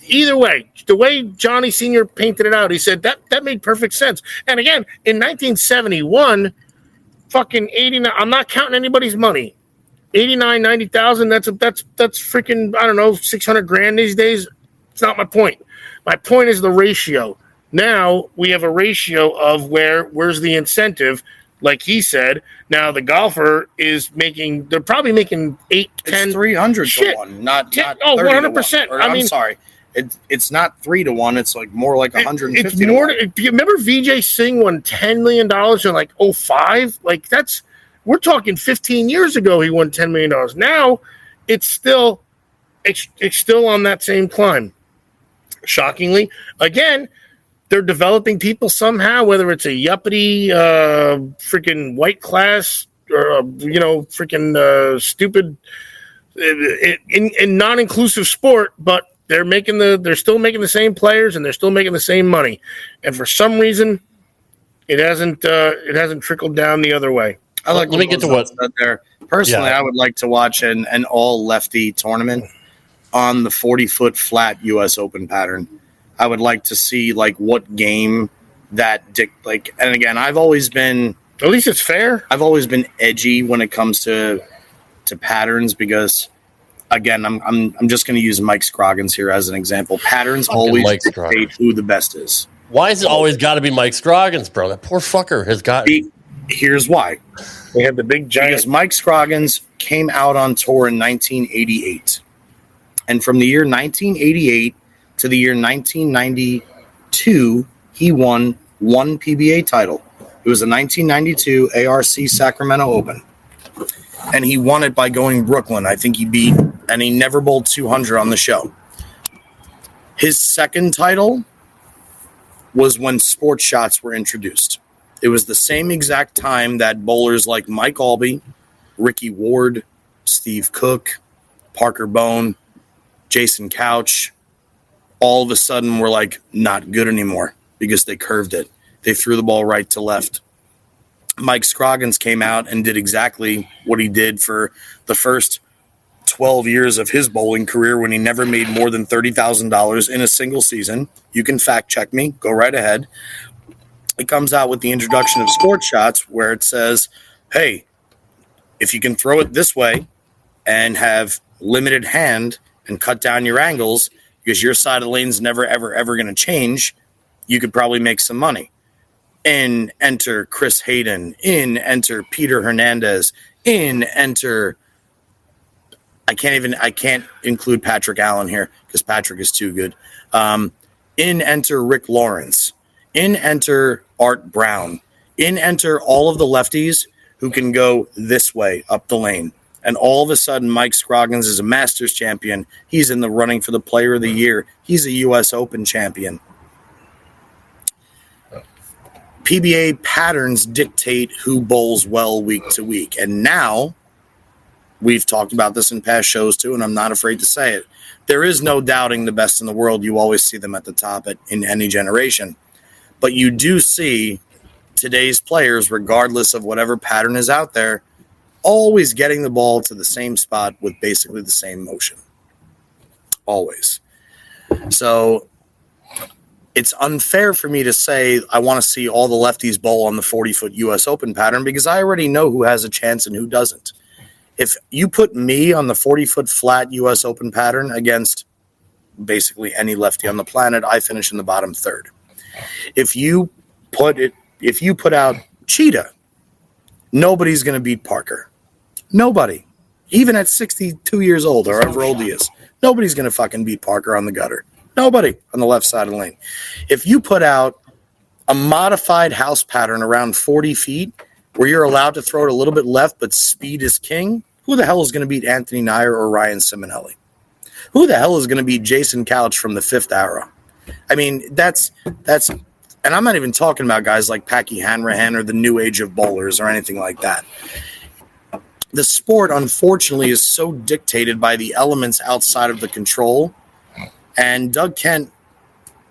either way, the way Johnny Sr. painted it out, he said that made perfect sense. And again, in 1971, fucking 89, I'm not counting anybody's money. 89, 90,000. That's freaking, I don't know, 600 grand these days. It's not my point. My point is the ratio. Now we have a ratio of where's the incentive, like he said. Now the golfer is they're probably making 8, 10, 300 to 1, not 100%. I'm sorry. It's not 3 to 1. It's like more like 150. It's more. You remember Vijay Singh won $10 million in like 2005? Like we're talking 15 years ago. He won $10 million. Now it's still on that same climb. Shockingly, again, they're developing people somehow, whether it's a yuppity, freaking white class, or freaking stupid, in non-inclusive sport, but they're still making the same players and they're still making the same money, and for some reason, it hasn't trickled down the other way. Let me get to what there. Personally, I would like to watch an all lefty tournament on the 40-foot flat U.S. Open pattern. I would like to see like what game that and again, I've always been, at least it's fair. I've always been edgy when it comes to patterns because, again, I'm just going to use Mike Scroggins here as an example. Patterns always dictate who the best is. Why is it always got to be Mike Scroggins, bro? That poor fucker has got. Here's why. They had the big giant. Because Mike Scroggins came out on tour in 1988, and from the year 1988 to the year 1992, he won one PBA title. It was the 1992 ARC Sacramento Open. And he won it by going Brooklyn. I think he never bowled 200 on the show. His second title was when sports shots were introduced. It was the same exact time that bowlers like Mike Albee, Ricky Ward, Steve Cook, Parker Bone, Jason Couch, all of a sudden were like not good anymore because they curved it. They threw the ball right to left. Mike Scroggins came out and did exactly what he did for the first 12 years of his bowling career when he never made more than $30,000 in a single season. You can fact check me. Go right ahead. It comes out with the introduction of sports shots where it says, hey, if you can throw it this way and have limited hand and cut down your angles because your side of the lane's never, ever, ever going to change, you could probably make some money. In enter Chris Hayden. In enter Peter Hernandez. In enter. I can't include Patrick Allen here because Patrick is too good. In enter Rick Lawrence. In enter Art Brown. In enter all of the lefties who can go this way up the lane. And all of a sudden, Mike Scroggins is a Masters champion. He's in the running for the Player of the Year. He's a U.S. Open champion. PBA patterns dictate who bowls well week to week. And now, we've talked about this in past shows too, and I'm not afraid to say it. There is no doubting the best in the world. You always see them at the top in any generation. But you do see today's players, regardless of whatever pattern is out there, always getting the ball to the same spot with basically the same motion. Always. So it's unfair for me to say I want to see all the lefties bowl on the 40-foot U.S. Open pattern because I already know who has a chance and who doesn't. If you put me on the 40-foot flat U.S. Open pattern against basically any lefty on the planet, I finish in the bottom third. If you put out Cheetah, nobody's going to beat Parker. Nobody. Even at 62 years old or however old he is, nobody's going to fucking beat Parker on the gutter. Nobody on the left side of the lane. If you put out a modified house pattern around 40 feet where you're allowed to throw it a little bit left, but speed is king, who the hell is going to beat Anthony Nair or Ryan Simonelli? Who the hell is going to beat Jason Couch from the fifth arrow? I mean, that's, and I'm not even talking about guys like Packy Hanrahan or the new age of bowlers or anything like that. The sport, unfortunately, is so dictated by the elements outside of the control. And Doug Kent,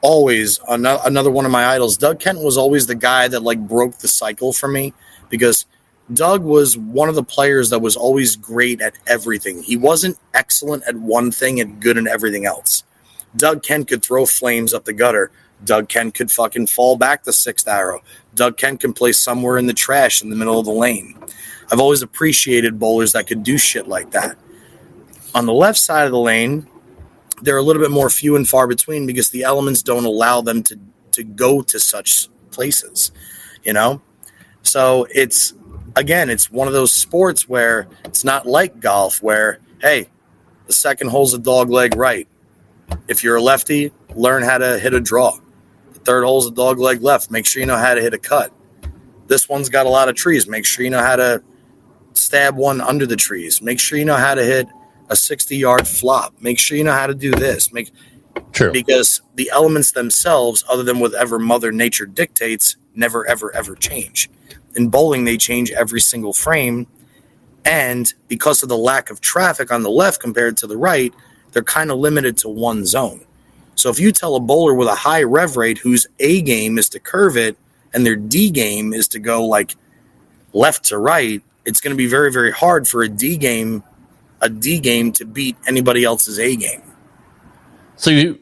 always, another one of my idols, Doug Kent was always the guy that like broke the cycle for me because Doug was one of the players that was always great at everything. He wasn't excellent at one thing and good at everything else. Doug Kent could throw flames up the gutter. Doug Kent could fucking fall back the sixth arrow. Doug Kent can play somewhere in the trash in the middle of the lane. I've always appreciated bowlers that could do shit like that. On the left side of the lane, they're a little bit more few and far between because the elements don't allow them to go to such places, So it's one of those sports where it's not like golf where, hey, the second hole's a dog leg right. If you're a lefty, learn how to hit a draw. The third hole's a dog leg left. Make sure you know how to hit a cut. This one's got a lot of trees. Make sure you know how to stab one under the trees. Make sure you know how to hit a 60-yard flop. Make sure you know how to do this. True. Because the elements themselves, other than whatever Mother Nature dictates, never, ever, ever change. In bowling, they change every single frame. And because of the lack of traffic on the left compared to the right, they're kind of limited to one zone. So if you tell a bowler with a high rev rate whose A game is to curve it and their D game is to go like left to right, it's going to be very, very hard for a D game to beat anybody else's A game. So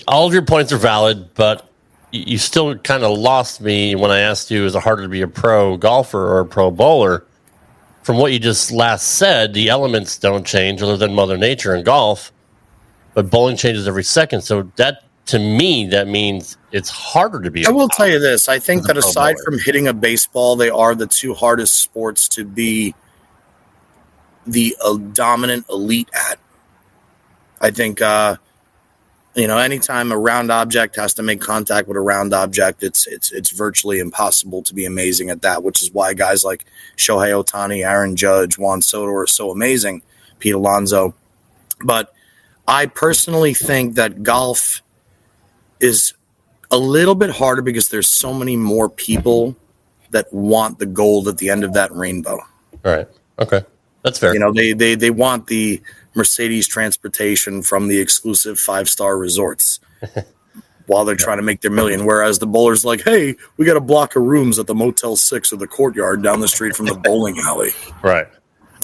all of your points are valid, but you still kind of lost me when I asked you, is it harder to be a pro golfer or a pro bowler? From what you just last said, the elements don't change other than Mother Nature in golf, but bowling changes every second. So that, to me, that means it's harder to be. I will tell you this. I think that aside from hitting a baseball, they are the two hardest sports to be the dominant elite at. I think, anytime a round object has to make contact with a round object, it's virtually impossible to be amazing at that, which is why guys like Shohei Ohtani, Aaron Judge, Juan Soto are so amazing, Pete Alonso. But I personally think that golf is a little bit harder because there's so many more people that want the gold at the end of that rainbow. All right. Okay. That's fair. They want the Mercedes transportation from the exclusive 5-star resorts while they're trying to make their million. Whereas the bowler's like, hey, we got a block of rooms at the Motel 6 or the Courtyard down the street from the bowling alley. Right.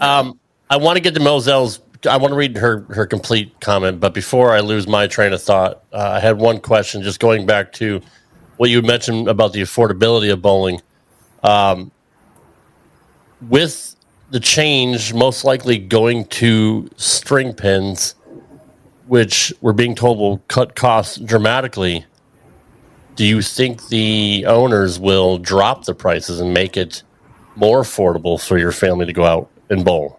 I want to get to Mozelle's. I want to read her complete comment, but before I lose my train of thought, I had one question, just going back to what you mentioned about the affordability of bowling. With the change most likely going to string pins, which we're being told will cut costs dramatically, do you think the owners will drop the prices and make it more affordable for your family to go out and bowl?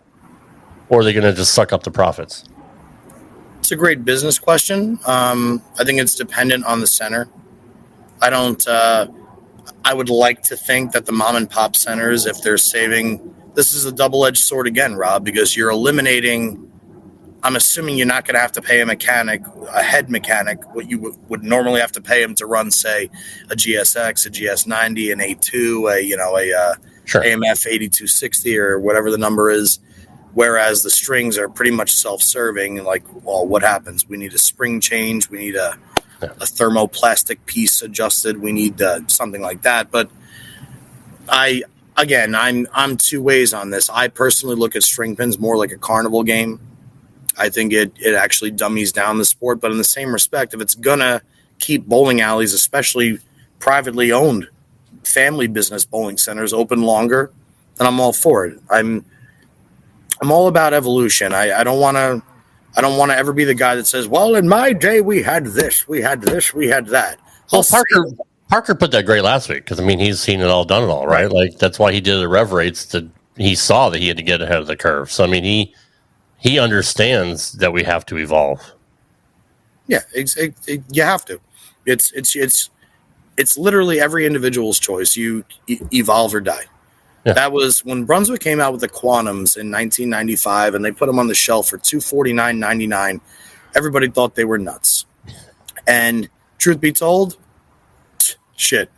Or are they going to just suck up the profits? It's a great business question. I think it's dependent on the center. I would like to think that the mom and pop centers, if they're saving, this is a double-edged sword again, Rob, because you're eliminating, I'm assuming you're not going to have to pay a head mechanic, what you would normally have to pay him to run, say, a GSX, a GS90, an A2, sure, AMF 8260 or whatever the number is. Whereas the strings are pretty much self-serving. Like, well, what happens? We need a spring change. We need a thermoplastic piece adjusted. We need something like that. But I'm two ways on this. I personally look at string pins more like a carnival game. I think it actually dummies down the sport. But in the same respect, if it's gonna keep bowling alleys, especially privately owned family business bowling centers, open longer, then I'm all for it. I'm all about evolution. I don't want to ever be the guy that says, well, in my day, we had this, we had that. Well, Parker put that great last week because, he's seen it all, done it all, right? Like, that's why he did the rev rates. He saw that he had to get ahead of the curve. So, he understands that we have to evolve. Yeah, you have to. It's literally every individual's choice. You evolve or die. Yeah. That was when Brunswick came out with the Quantums in 1995, and they put them on the shelf for $249.99. Everybody thought they were nuts. And truth be told, shit,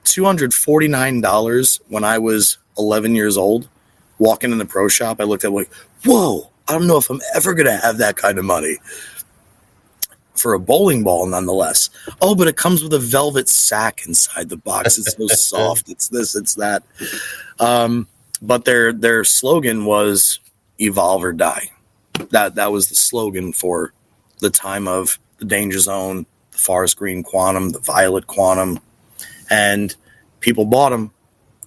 $249 when I was 11 years old, walking in the pro shop, I looked at it like, whoa, I don't know if I'm ever going to have that kind of money for a bowling ball, nonetheless. Oh, but it comes with a velvet sack inside the box. It's so soft. It's this, it's that. But their slogan was evolve or die. That was the slogan for the time of the Danger Zone, the Forest Green Quantum, the Violet Quantum, and people bought them.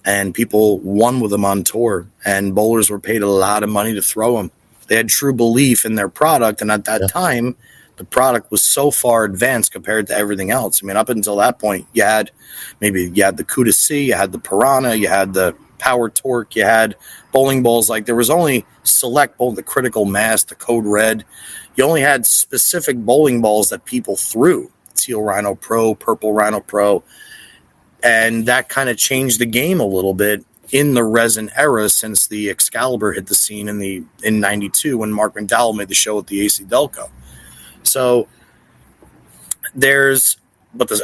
and people won with them on tour, and bowlers were paid a lot of money to throw them. They had true belief in their product, and at that time, the product was so far advanced compared to everything else. I mean, up until that point, you had the Cuda C, you had the Piranha, you had the Power Torque, you had bowling balls. Like, there was only select bowl, the Critical Mass, the Code Red. You only had specific bowling balls that people threw. Teal Rhino Pro, Purple Rhino Pro. And that kind of changed the game a little bit in the resin era since the Excalibur hit the scene in 92 when Mark McDowell made the show with the AC Delco. So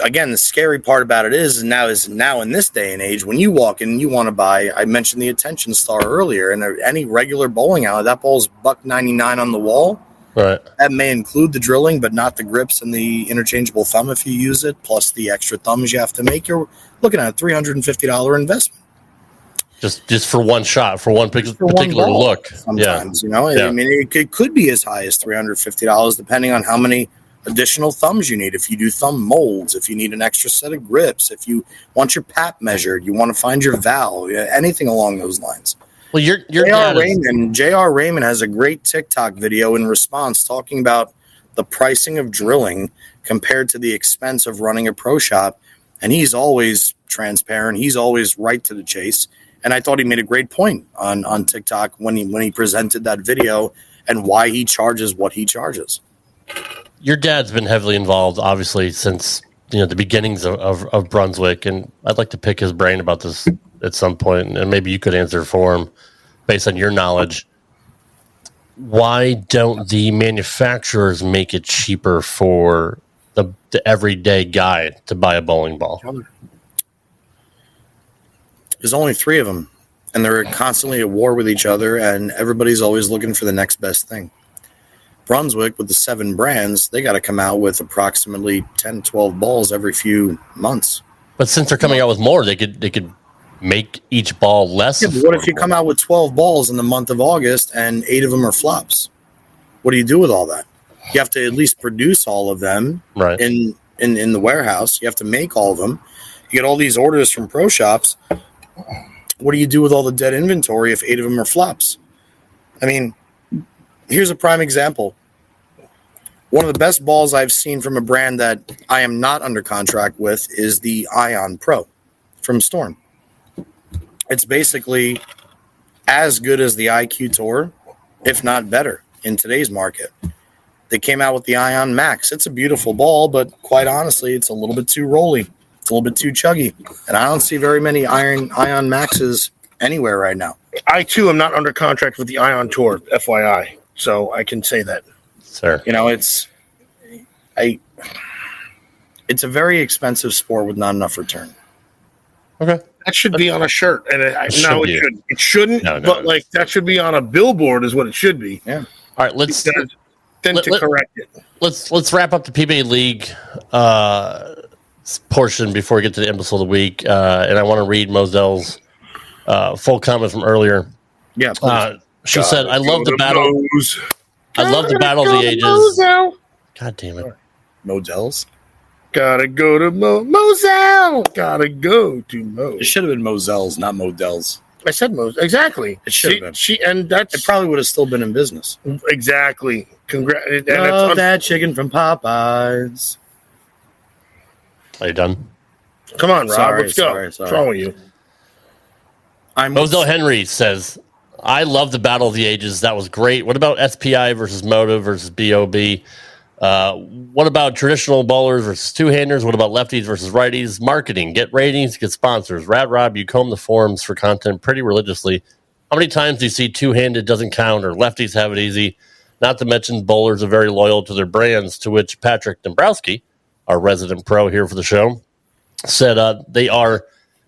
again, the scary part about it is now in this day and age, when you walk in and you want to buy, I mentioned the Attention Star earlier, and any regular bowling alley, that ball's $1.99 on the wall. Right. That may include the drilling, but not the grips and the interchangeable thumb if you use it, plus the extra thumbs you have to make. You're looking at a $350 investment. Just for one shot, for one particular look. Sometimes, I mean, it could be as high as $350 depending on how many additional thumbs you need. If you do thumb molds, if you need an extra set of grips, if you want your pap measured, you want to find your valve, anything along those lines. Well, J.R. Raymond has a great TikTok video in response talking about the pricing of drilling compared to the expense of running a pro shop, and he's always transparent. He's always right to the chase. And I thought he made a great point on TikTok when he presented that video and why he charges what he charges. Your dad's been heavily involved, obviously, since the beginnings of Brunswick, and I'd like to pick his brain about this at some point, and maybe you could answer for him based on your knowledge. Why don't the manufacturers make it cheaper for the everyday guy to buy a bowling ball? There's only 3 of them, and they're constantly at war with each other, and everybody's always looking for the next best thing. Brunswick, with the 7 brands, they got to come out with approximately 10, 12 balls every few months. But since they're coming out with more, they could make each ball less. Yeah, but what if you come out with 12 balls in the month of August and 8 of them are flops? What do you do with all that? You have to at least produce all of them in the warehouse. You have to make all of them. You get all these orders from pro shops. What do you do with all the dead inventory if 8 of them are flops? I mean, here's a prime example. One of the best balls I've seen from a brand that I am not under contract with is the Ion Pro from Storm. It's basically as good as the IQ Tour, if not better, in today's market. They came out with the Ion Max. It's a beautiful ball, but quite honestly, it's a little bit too rolly. It's a little bit too chuggy. And I don't see very many Ion Maxes anywhere right now. I, too, am not under contract with the Ion Tour, FYI. So I can say that. Sir. It's a very expensive sport with not enough return. Okay. That should be on a shirt. And it shouldn't. It shouldn't, but like that should be on a billboard is what it should be. Yeah. All right, let's correct it. Let's wrap up the PBA League portion before we get to the Imbecile of the Week. And I want to read Moselle's full comment from earlier. Yeah. She said, I love the battle. I love the battle of the ages. God damn it. Models? Gotta go to Moselle. Gotta go to Moselle. It should have been Moselle's, not Models. I said Moselle. Exactly. It should have been. It probably would have still been in business. Exactly. Love that chicken from Popeyes. Are you done? Come on, Rob. Let's go. What's wrong with you? Moselle Henry says, I love the battle of the ages. That was great. What about SPI versus Moto versus BOB? What about traditional bowlers versus two-handers? What about lefties versus righties? Marketing, get ratings, get sponsors. Rad Rob, you comb the forums for content pretty religiously. How many times do you see two-handed doesn't count or lefties have it easy? Not to mention bowlers are very loyal to their brands, to which Patrick Dombrowski, our resident pro here for the show, said they are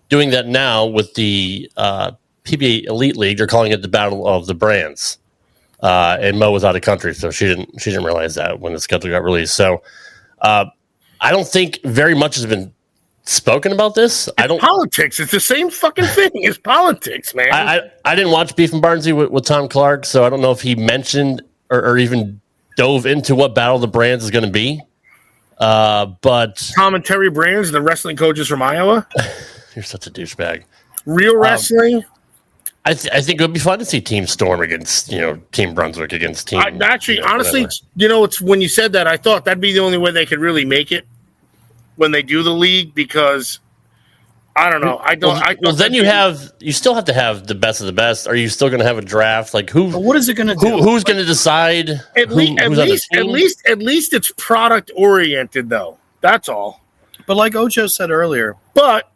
doing that now with the PBA Elite League. They're calling it the Battle of the Brands. And Mo was out of country, so she didn't realize that when the schedule got released. So I don't think very much has been spoken about this. Politics. It's the same fucking thing. It's politics, man. I didn't watch Beef and Barnsey with Tom Clark, so I don't know if he mentioned or even dove into what Battle of the Brands is going to be. But Tom and Terry Brands, the wrestling coaches from Iowa. You're such a douchebag. Real wrestling. I think it would be fun to see Team Storm against, Team Brunswick against Team. Honestly, it's when you said that, I thought that'd be the only way they could really make it when they do the league, because I don't know. Then you still have to have the best of the best. Are you still going to have a draft? Like what is it going to do? Who's going to decide? At least it's product oriented, though. That's all. But like Ocho said earlier,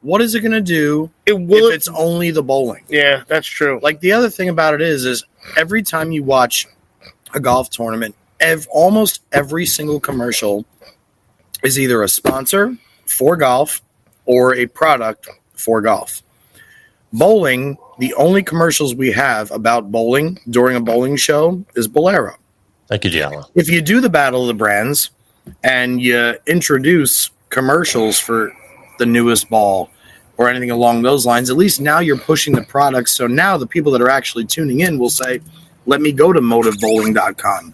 what is it going to do if it's only the bowling? Yeah, that's true. Like, the other thing about it is every time you watch a golf tournament, almost every single commercial is either a sponsor for golf or a product for golf. Bowling, the only commercials we have about bowling during a bowling show is Bolero. Thank you, Gianna. If you do the Battle of the Brands and you introduce commercials for the newest ball or anything along those lines, at least now you're pushing the product. So now the people that are actually tuning in will say, let me go to motivebowling.com.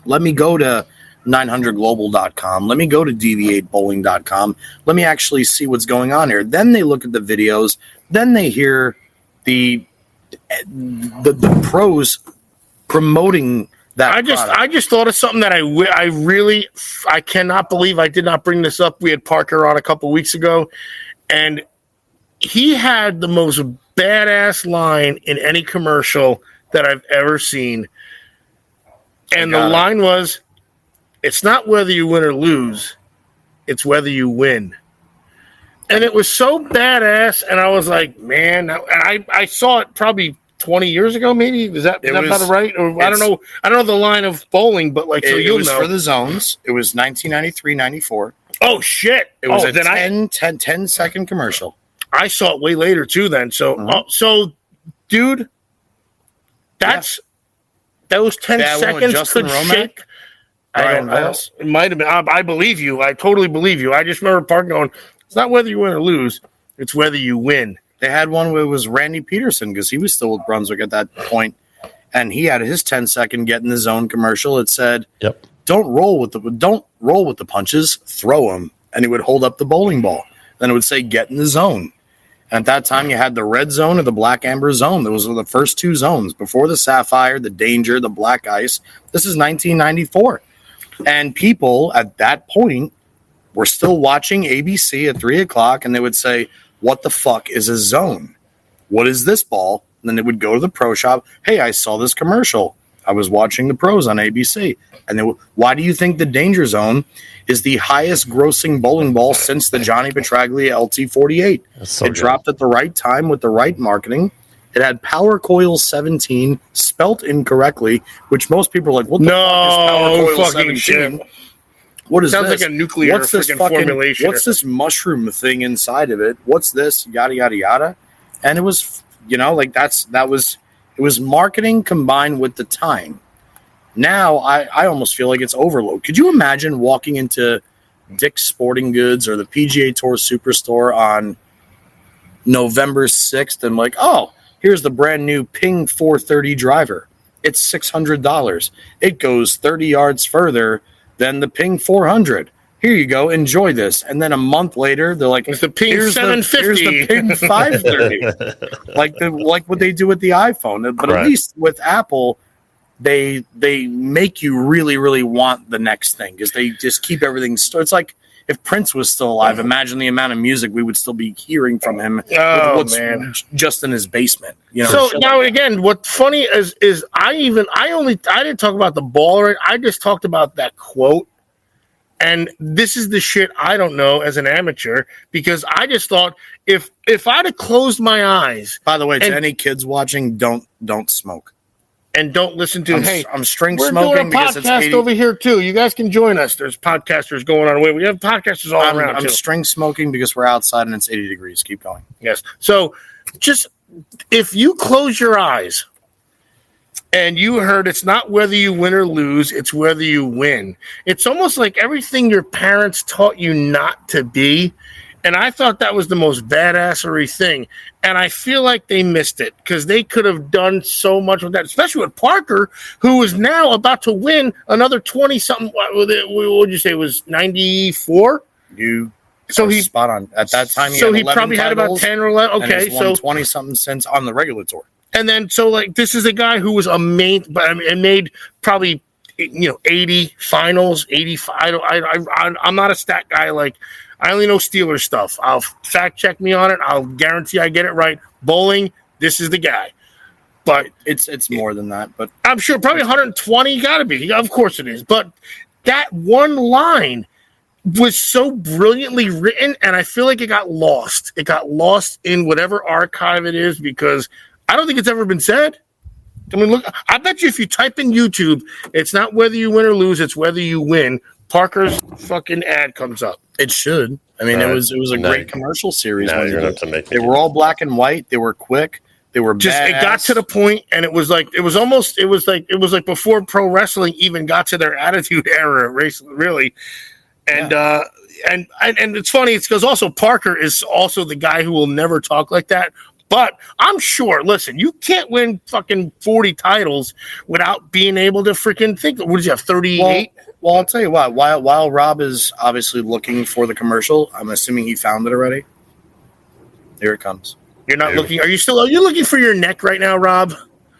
Let me go to 900global.com. Let me go to deviatebowling.com. Let me actually see what's going on here. Then they look at the videos. Then they hear the pros promoting that I just thought of something that I cannot believe I did not bring this up. We had Parker on a couple weeks ago, and he had the most badass line in any commercial that I've ever seen. And the line was, it's not whether you win or lose, it's whether you win. And it was so badass, and I was like, man, and I saw it probably 20 years ago, maybe. Is that about right? Or I don't know the line of bowling, but like, so you'll know. It was for the zones. It was 1993-94. Oh shit! It was a 10-second commercial. I saw it way later too. Then so, dude, that was 10 seconds could shake. I don't know. It might have been. I believe you. I totally believe you. I just remember Park going, it's not whether you win or lose, it's whether you win. They had one where it was Randy Peterson, because he was still with Brunswick at that point, and he had his 10-second get in the zone commercial. It said, "Yep, don't roll with the punches, throw them," and he would hold up the bowling ball. Then it would say, "Get in the zone." And at that time, you had the red zone or the black amber zone. Those were the first two zones before the sapphire, the danger, the black ice. This is 1994, and people at that point were still watching ABC at 3:00, and they would say, what the fuck is a zone? What is this ball? And then they would go to the pro shop. Hey, I saw this commercial. I was watching the pros on ABC. And why do you think the danger zone is the highest grossing bowling ball since the Johnny Petraglia LT48? It dropped at the right time with the right marketing. It had Power Coil 17 spelt incorrectly, which most people are like, what the fuck is Power Coil 17? Shit. What is Sounds this? like a nuclear formulation. What's this mushroom thing inside of it? What's this? Yada yada yada. And it was, it was marketing combined with the time. Now I almost feel like it's overload. Could you imagine walking into Dick's Sporting Goods or the PGA Tour Superstore on November 6th and like, oh, here's the brand new Ping 430 driver. It's $600. It goes 30 yards further than the Ping 400. Here you go. Enjoy this. And then a month later, they're like, it's the Ping 750. Here's the Ping 530. like what they do with the iPhone. But at least with Apple, they make you really, really want the next thing, because they just keep everything. It's like if Prince was still alive, imagine the amount of music we would still be hearing from him. Man, just in his basement. So now again, what's funny is I didn't talk about the baller. I just talked about that quote. And this is the shit I don't know as an amateur, because I just thought if I'd have closed my eyes. By the way, to any kids watching, don't smoke. And don't listen to I'm string we're smoking doing a podcast over here too. You guys can join us. There's podcasters going on. We have podcasters all around. I'm string smoking because we're outside and it's 80 degrees. Keep going. Yes. So just if you close your eyes and you heard it's not whether you win or lose, it's whether you win. It's almost like everything your parents taught you not to be. And I thought that was the most badassery thing. And I feel like they missed it, because they could have done so much with that, especially with Parker, who is now about to win another 20-something. What would you say, it was 94? You So he's spot on at that time. So he probably had about 10 or 11. Okay, and won 20 something cents on the regular tour. And then so like this is a guy who was and made probably 80 finals, 85. I'm not a stat guy. Like I only know Steelers stuff. I'll fact check me on it. I'll guarantee I get it right. Bowling, this is the guy. But it's more than that. But I'm sure probably 120. Got to be. Of course it is. But that one line was so brilliantly written, and I feel like it got lost. It got lost in whatever archive it is because I don't think it's ever been said. I mean, look, I bet you if you type in YouTube, it's not whether you win or lose, it's whether you win. Parker's fucking ad comes up. It should. I mean, it was a great commercial series. Now you're going to make they were all black and white. They were quick. They were just badass. It got to the point, and it was like before pro wrestling even got to their attitude era, really. And and it's funny. It's because also Parker is also the guy who will never talk like that. But I'm sure. Listen, you can't win fucking 40 titles without being able to freaking think. What did you have? 38. Well, I'll tell you what. While Rob is obviously looking for the commercial, I'm assuming he found it already. Here it comes. You're not looking. Are you looking for your neck right now, Rob?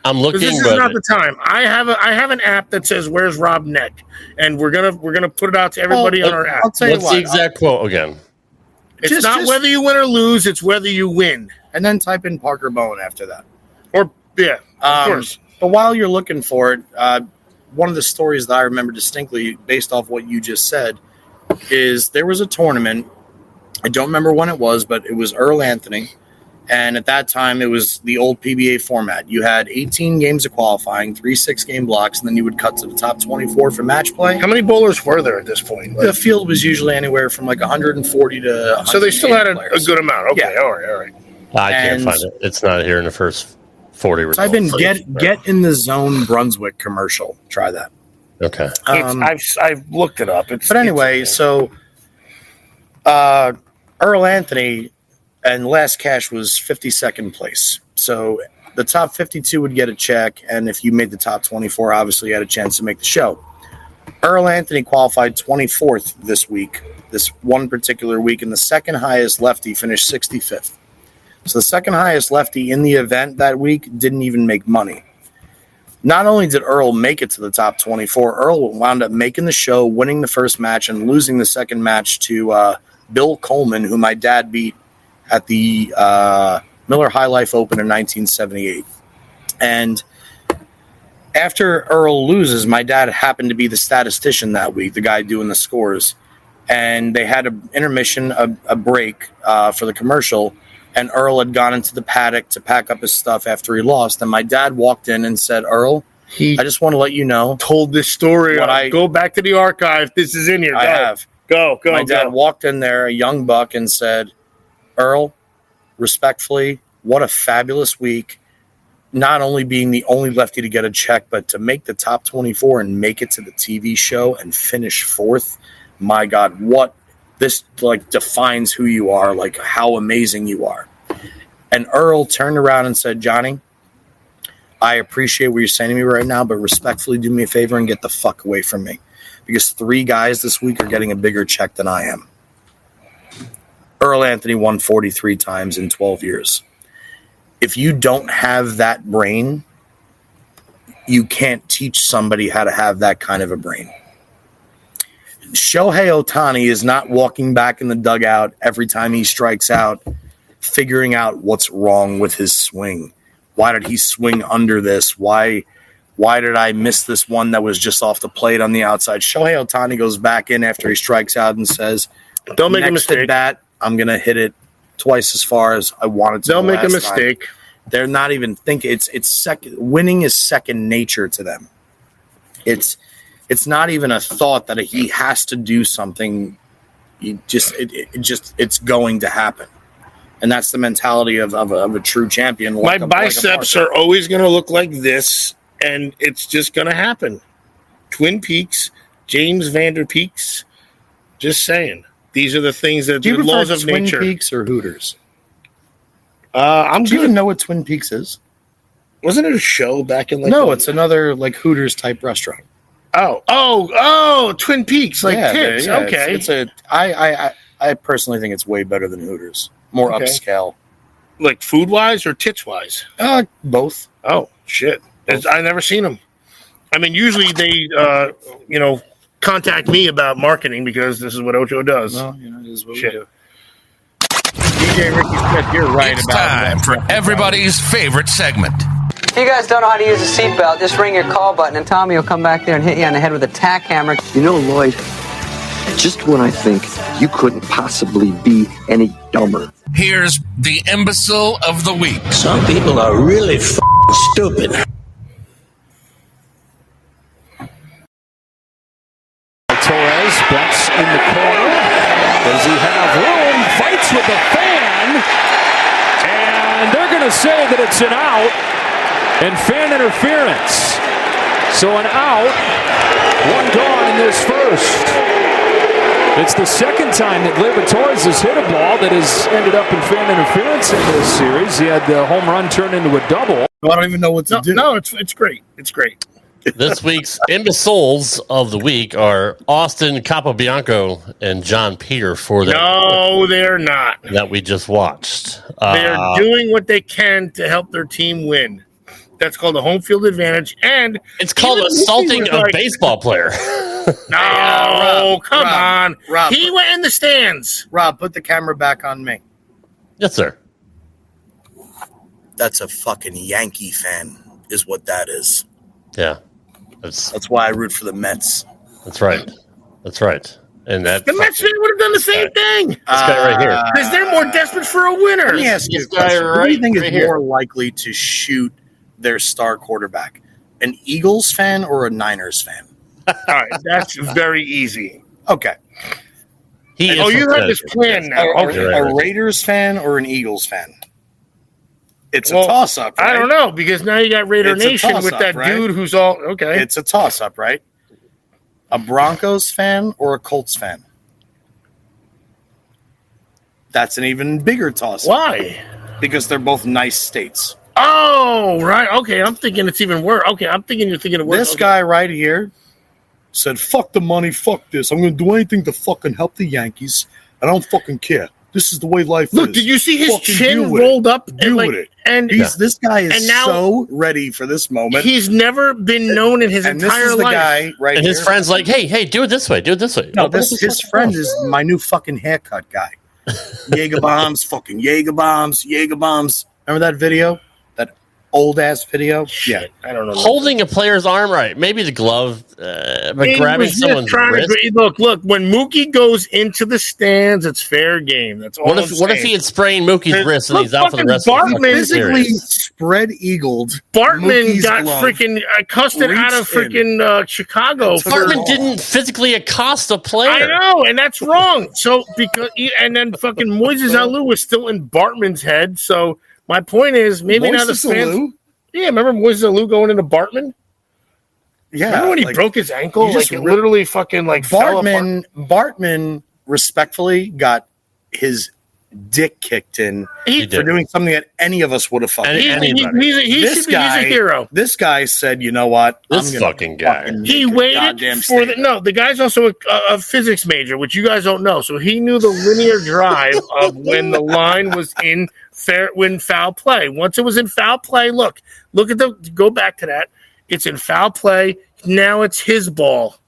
I'm looking. This is not the time. I have an app that says "Where's Rob Neck," and we're gonna put it out to everybody on our app. I'll tell you What's the exact quote again? It's not whether you win or lose; it's whether you win. And then type in Parker Bowen after that. Or of course. But while you're looking for it, one of the stories that I remember distinctly, based off what you just said, is there was a tournament. I don't remember when it was, but it was Earl Anthony. And at that time, it was the old PBA format. You had 18 games of qualifying, 3 6-game blocks, and then you would cut to the top 24 for match play. How many bowlers were there at this point? The field was usually anywhere from like 140 to 100. So they still had a good amount. Okay, yeah. All right. I can't find it. It's not here in the first 40 results. Type in get in the zone Brunswick commercial. Try that. Okay. I've looked it up. But anyway, so Earl Anthony and last cash was 52nd place. So the top 52 would get a check, and if you made the top 24, obviously you had a chance to make the show. Earl Anthony qualified 24th this one particular week, and the second highest lefty finished 65th. So the second highest lefty in the event that week didn't even make money. Not only did Earl make it to the top 24, Earl wound up making the show, winning the first match, and losing the second match to Bill Coleman, who my dad beat at the Miller High Life Open in 1978. And after Earl loses, my dad happened to be the statistician that week, the guy doing the scores. And they had an intermission, a break for the commercial. And Earl had gone into the paddock to pack up his stuff after he lost. And my dad walked in and said, Earl, I just want to let you know. Told this story. Go back to the archive. This is in here. I have. Go. My dad walked in there, a young buck, and said, Earl, respectfully, what a fabulous week. Not only being the only lefty to get a check, but to make the top 24 and make it to the TV show and finish fourth. My God, what this defines who you are, like how amazing you are. And Earl turned around and said, Johnny, I appreciate what you're saying to me right now, but respectfully do me a favor and get the fuck away from me. Because 3 guys this week are getting a bigger check than I am. Earl Anthony won 43 times in 12 years. If you don't have that brain, you can't teach somebody how to have that kind of a brain. Shohei Ohtani is not walking back in the dugout every time he strikes out, figuring out what's wrong with his swing. Why did he swing under this? Why did I miss this one that was just off the plate on the outside? Shohei Ohtani goes back in after he strikes out and says, don't make a mistake. At bat, I'm going to hit it twice as far as I wanted to. Don't make a mistake. They're not even thinking. It's second. Winning is second nature to them. It's not even a thought that he has to do something. It's going to happen, and that's the mentality of a true champion. My biceps are always going to look like this, and it's just going to happen. Twin Peaks, James Vander Peaks. Just saying. These are the things that the laws of Twin nature. Twin Peaks or Hooters? Do you even know what Twin Peaks is? Wasn't it a show back in No, it's another Hooters type restaurant. Oh, Twin Peaks, kids. Yeah, okay. I personally think it's way better than Hooters. More upscale. Like food-wise or tits-wise? Both. Oh, shit. I've never seen them. I mean, usually they, contact me about marketing because this is what Ocho does. Well, it is what we do. DJ Ricky Smith, you're right It's about time for everybody's favorite segment. If you guys don't know how to use a seatbelt, just ring your call button and Tommy will come back there and hit you on the head with a tack hammer. You know, Lloyd, just when I think you couldn't possibly be any dumber. Here's the Imbecile of the Week. Some people are really stupid. Torres bets in the corner. Does he have room? Fights with the fan. And they're going to say that it's an out and fan interference. So an out, one gone in this first. It's the second time that Gleyber Torres has hit a ball that has ended up in fan interference in this series. He had the home run turn into a double. I don't even know what to do. No, it's great. It's great. This week's imbeciles of the week are Austin Capobianco and John Peter for that. No, they're not. That we just watched. They're doing what they can to help their team win. That's called a home field advantage, and it's called assaulting a baseball player. No, come on. Rob, he went in the stands. Rob, put the camera back on me. Yes, sir. That's a fucking Yankee fan, is what that is. Yeah. That's why I root for the Mets. That's right. That's right. And that the Mets would have done the same thing. This guy right here. Because they're more desperate for a winner. Let me ask you a question. Who do you think is more likely to shoot their star quarterback? An Eagles fan or a Niners fan? All right, that's very easy. Okay. You have this plan now. A Raiders fan or an Eagles fan? It's a toss-up, right? I don't know, because now you got Raider Nation with that dude who's all okay. It's a toss-up, right? A Broncos fan or a Colts fan? That's an even bigger toss-up. Why? Because they're both nice states. Oh, right. Okay, I'm thinking it's even worse. Okay, I'm thinking you're thinking of worse. This guy right here said, fuck the money, fuck this. I'm going to do anything to fucking help the Yankees. I don't fucking care. This is the way life is. Look, did you see his chin rolled up? And this guy is so ready for this moment. He's never been known in his entire life. Guy right and his friend's like, hey, do it this way. Do it this way. No, his friend is my new fucking haircut guy. Jaeger bombs, fucking Jaeger bombs, Jaeger bombs. Remember that video? That old ass video? Yeah, I don't know. Holding a player's arm right, maybe the glove, but grabbing someone's wrist. Look. When Mookie goes into the stands, it's fair game. That's all. What if he had sprained Mookie's wrist and he's out for the rest of the series? Physically spread eagled. Bartman got freaking accosted out of freaking Chicago. Bartman didn't physically accost a player. I know, and that's wrong. So and then fucking Moises Alou was still in Bartman's head. So my point is, maybe now the fans. Yeah, remember Moises Alou going into Bartman? Yeah, remember when he broke his ankle? Like it literally fucking fell apart. Bartman respectfully got his dick kicked in for doing something that any of us would have fucking. He's a hero. This guy said, "You know what? This fucking guy." He waited for the guy's also a physics major, which you guys don't know. So he knew the linear drive of when the line was in foul play. Once it was in foul play, look at go back to that. It's in foul play. Now it's his ball.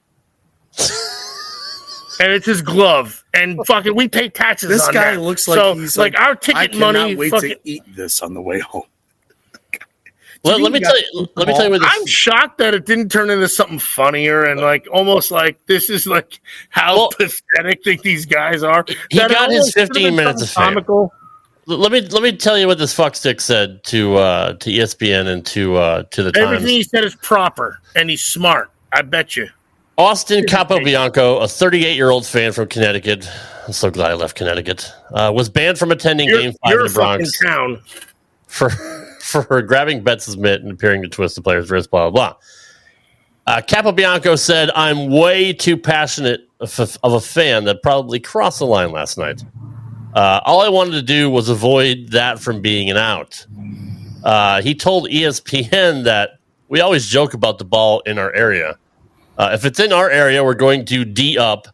And it's his glove. And fucking we pay taxes this on guy that. looks like he's like our ticket money. I cannot wait to eat this on the way home. Let me tell you what this. I'm shocked that it didn't turn into something funnier and almost like this is how pathetic these guys are. He got his 15 minutes of fame. Comical. Let me tell you what this fuckstick said to ESPN and to the Times. Everything he said is proper and he's smart. I bet you. Austin Capobianco, a 38-year-old fan from Connecticut. I'm so glad I left Connecticut. Was banned from attending Game 5 in the Bronx town. for grabbing Betts' mitt and appearing to twist the player's wrist. Blah blah blah. Capobianco said, "I'm way too passionate of a fan that probably crossed the line last night. All I wanted to do was avoid that from being an out." He told ESPN that we always joke about the ball in our area. If it's in our area, we're going to D up,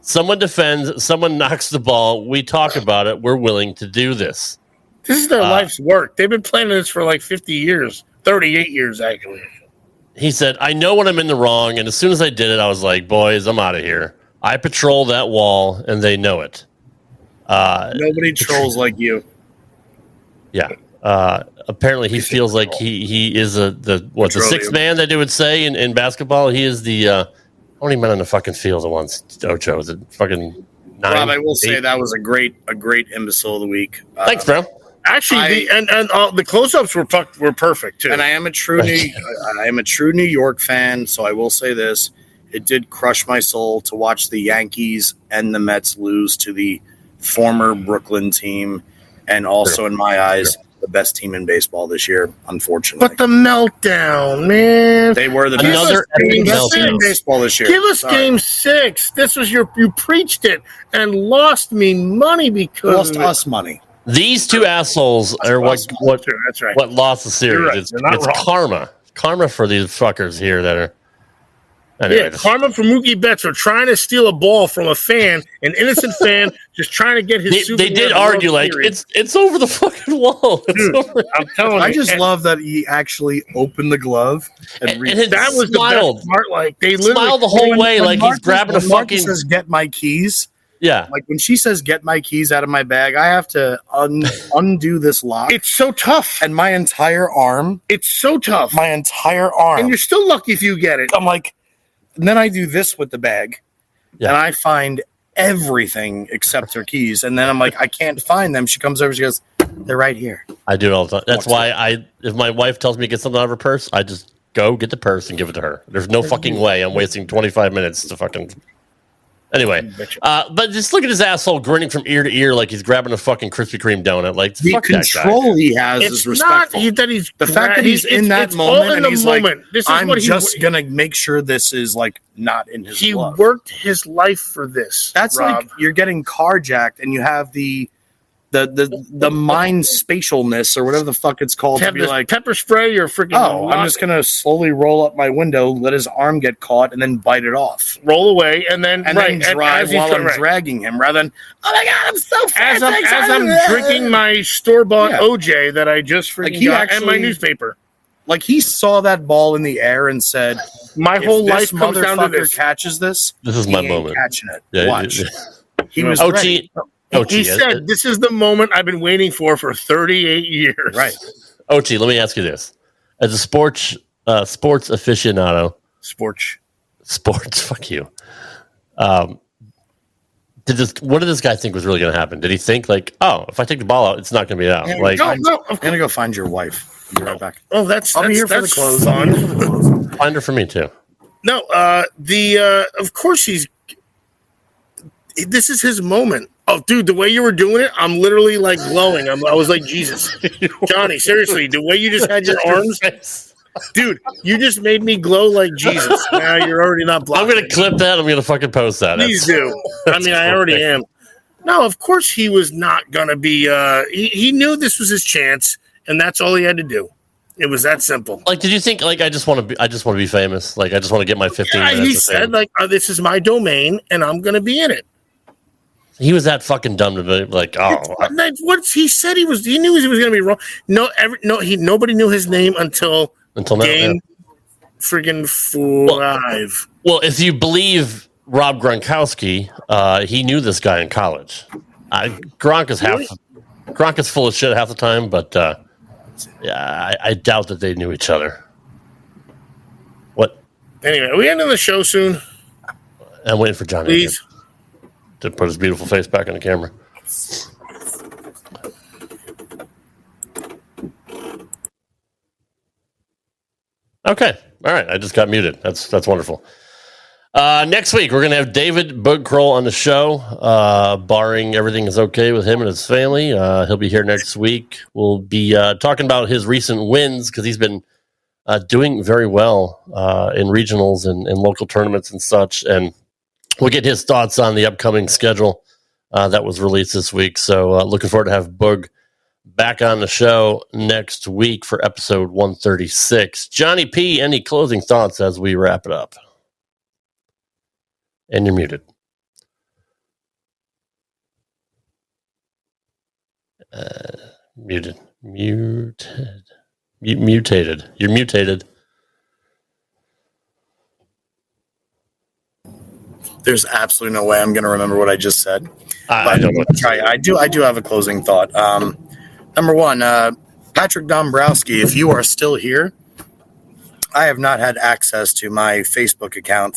Someone defends, someone knocks the ball. We talk about it. We're willing to do this. This is their life's work. They've been planning this for like 50 years, 38 years, actually. He said, I know when I'm in the wrong, and as soon as I did it, I was like, boys, I'm out of here. I patrol that wall, and they know it. Nobody trolls like you. Yeah. Apparently, he feels like he is the sixth man that they would say in basketball. He is the how many men on the fucking field at once? Ocho, is it fucking 9? Rob, I will say that was a great Imbecile of the week. Thanks, bro. Actually, the close-ups were perfect too. And I am a true New York fan, so I will say this: it did crush my soul to watch the Yankees and the Mets lose to the former Brooklyn team, and also in my eyes, the best team in baseball this year. Unfortunately, but the meltdown, man! They were the best team in baseball this year. Give us Game 6. This was you preached it and lost me money because lost us money. These two assholes are what lost the series. Right. It's karma for these fuckers here that are. Anyway, karma for Mookie Betts for trying to steal a ball from a fan, an innocent fan, just trying to get his. They did argue like it's over the fucking wall. Dude, I'm telling you, I just love that he actually opened the glove and that was smiled. the best part. Like they smiled the whole way, like he's grabbing a fucking. Says, "Get my keys." Yeah. Like when she says, "Get my keys out of my bag," I have to undo this lock. It's so tough. And my entire arm. It's so tough. My entire arm. And you're still lucky if you get it. I'm like, and then I do this with the bag. Yeah. And I find everything except her keys. And then I'm like, I can't find them. She comes over, she goes, "They're right here." I do it all the time. That's why if my wife tells me to get something out of her purse, I just go get the purse and give it to her. There's no fucking way I'm wasting 25 minutes to fucking. Anyway, but just look at his asshole grinning from ear to ear like he's grabbing a fucking Krispy Kreme donut. Like the control he has is respectful. The fact that he's in that moment and he's like, I'm just gonna make sure this is like not in his. He glove. worked his life for this. That's Rob. like you're getting carjacked and you have the mind spatialness or whatever the fuck it's called to be like pepper spray or freaking. Oh, I'm just gonna slowly roll up my window, let his arm get caught, and then bite it off. Roll away and then drive while I'm dragging him, rather than oh my god, I'm so fast. As I'm drinking my store-bought OJ that I just freaking got and my newspaper. Like he saw that ball in the air and said, "My whole life comes down to this. Catches this. This is my moment. Catching it. Yeah, watch." He was ready. He said, "This is the moment I've been waiting for 38 years." Right. Ochi, let me ask you this: as a sports aficionado, sports, fuck you. What did this guy think was really going to happen? Did he think like, oh, if I take the ball out, it's not going to be out? Yeah, like, I'm gonna go find your wife. I'll be right back. Oh, I'll be here for the clothes. Fun. Find her for me too. No, of course this is his moment. Oh, dude, the way you were doing it, I'm literally like glowing. I was like, Jesus. Johnny, seriously, the way you just had your arms. Dude, you just made me glow like Jesus. Now you're already not blocking. I'm going to clip that. I'm going to fucking post that. Please do. I mean, I already am. No, of course he was not going to be. He knew this was his chance, and that's all he had to do. It was that simple. Like, did you think like I just want to be famous? Like, I just want to get my 15 minutes. He said like, this is my domain, and I'm going to be in it. He was that fucking dumb to be like, what he said he knew he was going to be wrong. Nobody knew his name until game friggin' 5. Well, if you believe Rob Gronkowski, he knew this guy in college. Gronk is full of shit half the time, but I doubt that they knew each other. What? Anyway, are we ending the show soon? I'm waiting for Johnny. Please. To put his beautiful face back on the camera. Okay. All right. I just got muted. That's wonderful. Next week, we're going to have David Bugcroll on the show, barring everything is okay with him and his family. He'll be here next week. We'll be talking about his recent wins because he's been doing very well in regionals and local tournaments and such. And we'll get his thoughts on the upcoming schedule that was released this week. So looking forward to have Bug back on the show next week for episode 136. Johnny P., any closing thoughts as we wrap it up? And you're muted. Muted. Mutated. You're mutated. There's absolutely no way I'm going to remember what I just said. I don't know. I do have a closing thought. Number one, Patrick Dombrowski, if you are still here, I have not had access to my Facebook account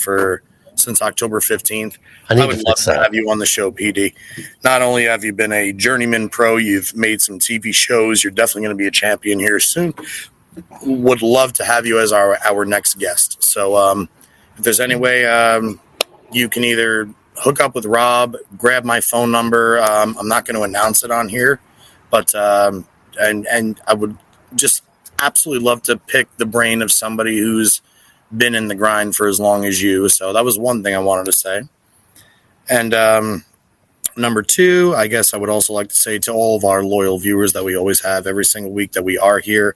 since October 15th. I would love to have you on the show, PD. Not only have you been a journeyman pro, you've made some TV shows. You're definitely going to be a champion here soon. Would love to have you as our next guest. So if there's any way you can either hook up with Rob, grab my phone number. I'm not going to announce it on here, but and I would just absolutely love to pick the brain of somebody who's been in the grind for as long as you. So that was one thing I wanted to say. And number two, I guess I would also like to say to all of our loyal viewers that we always have every single week that we are here,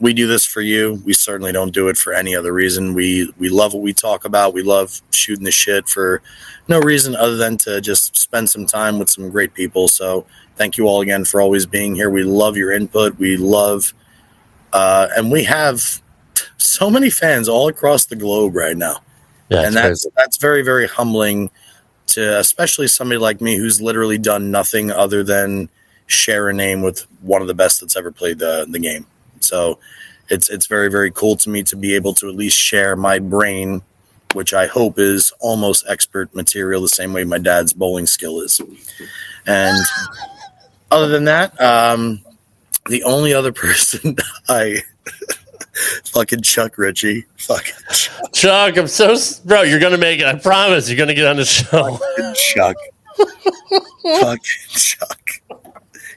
we do this for you. We certainly don't do it for any other reason. We love what we talk about. We love shooting the shit for no reason other than to just spend some time with some great people. So thank you all again for always being here. We love your input. We love, and we have so many fans all across the globe right now. Yeah, and that's very, very humbling to especially somebody like me who's literally done nothing other than share a name with one of the best that's ever played the game. So it's very, very cool to me to be able to at least share my brain, which I hope is almost expert material, the same way my dad's bowling skill is. And other than that, the only other person fucking Chuck Ritchie. Fucking Chuck, I'm so... Bro, you're going to make it. I promise you're going to get on the show. Fucking Chuck. Fucking Chuck.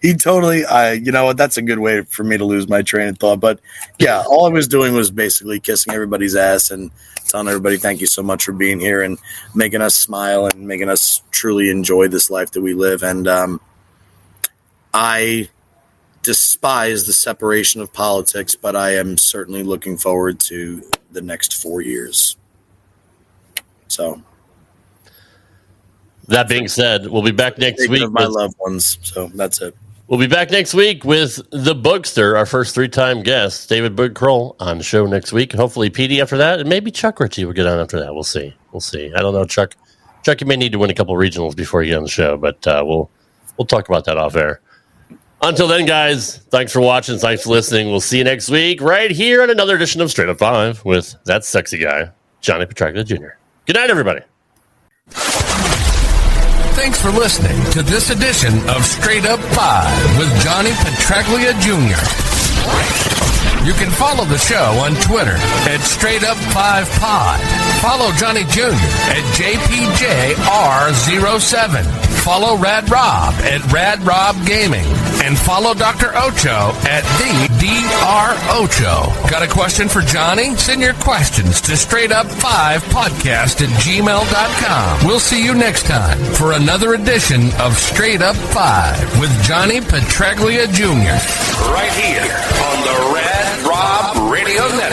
He totally... you know what? That's a good way for me to lose my train of thought. But, yeah, all I was doing was basically kissing everybody's ass and telling everybody thank you so much for being here and making us smile and making us truly enjoy this life that we live. And I despise the separation of politics, but I am certainly looking forward to the next 4 years. So, that being said, we'll be back next week with my loved ones. So that's it. We'll be back next week with the Bookster, our first 3-time guest, David Boog Kroll, on the show next week. Hopefully PD after that, and maybe Chuck Ritchie will get on after that. We'll see. I don't know, Chuck. Chuck, you may need to win a couple regionals before you get on the show, but we'll talk about that off air. Until then, guys, thanks for watching. Thanks for listening. We'll see you next week right here on another edition of Straight Up 5 with that sexy guy, Johnny Petraglia Jr. Good night, everybody. Thanks for listening to this edition of Straight Up 5 with Johnny Petraglia Jr. You can follow the show on Twitter at Straight Up 5 Pod. Follow Johnny Jr. at JPJR07. Follow Rad Rob at Rad Rob Gaming. And follow Dr. Ocho at the Dr. Ocho. Got a question for Johnny? Send your questions to straightup5podcast@gmail.com. We'll see you next time for another edition of Straight Up 5 with Johnny Petraglia Jr. Right here on the Rad Rob Radio Network.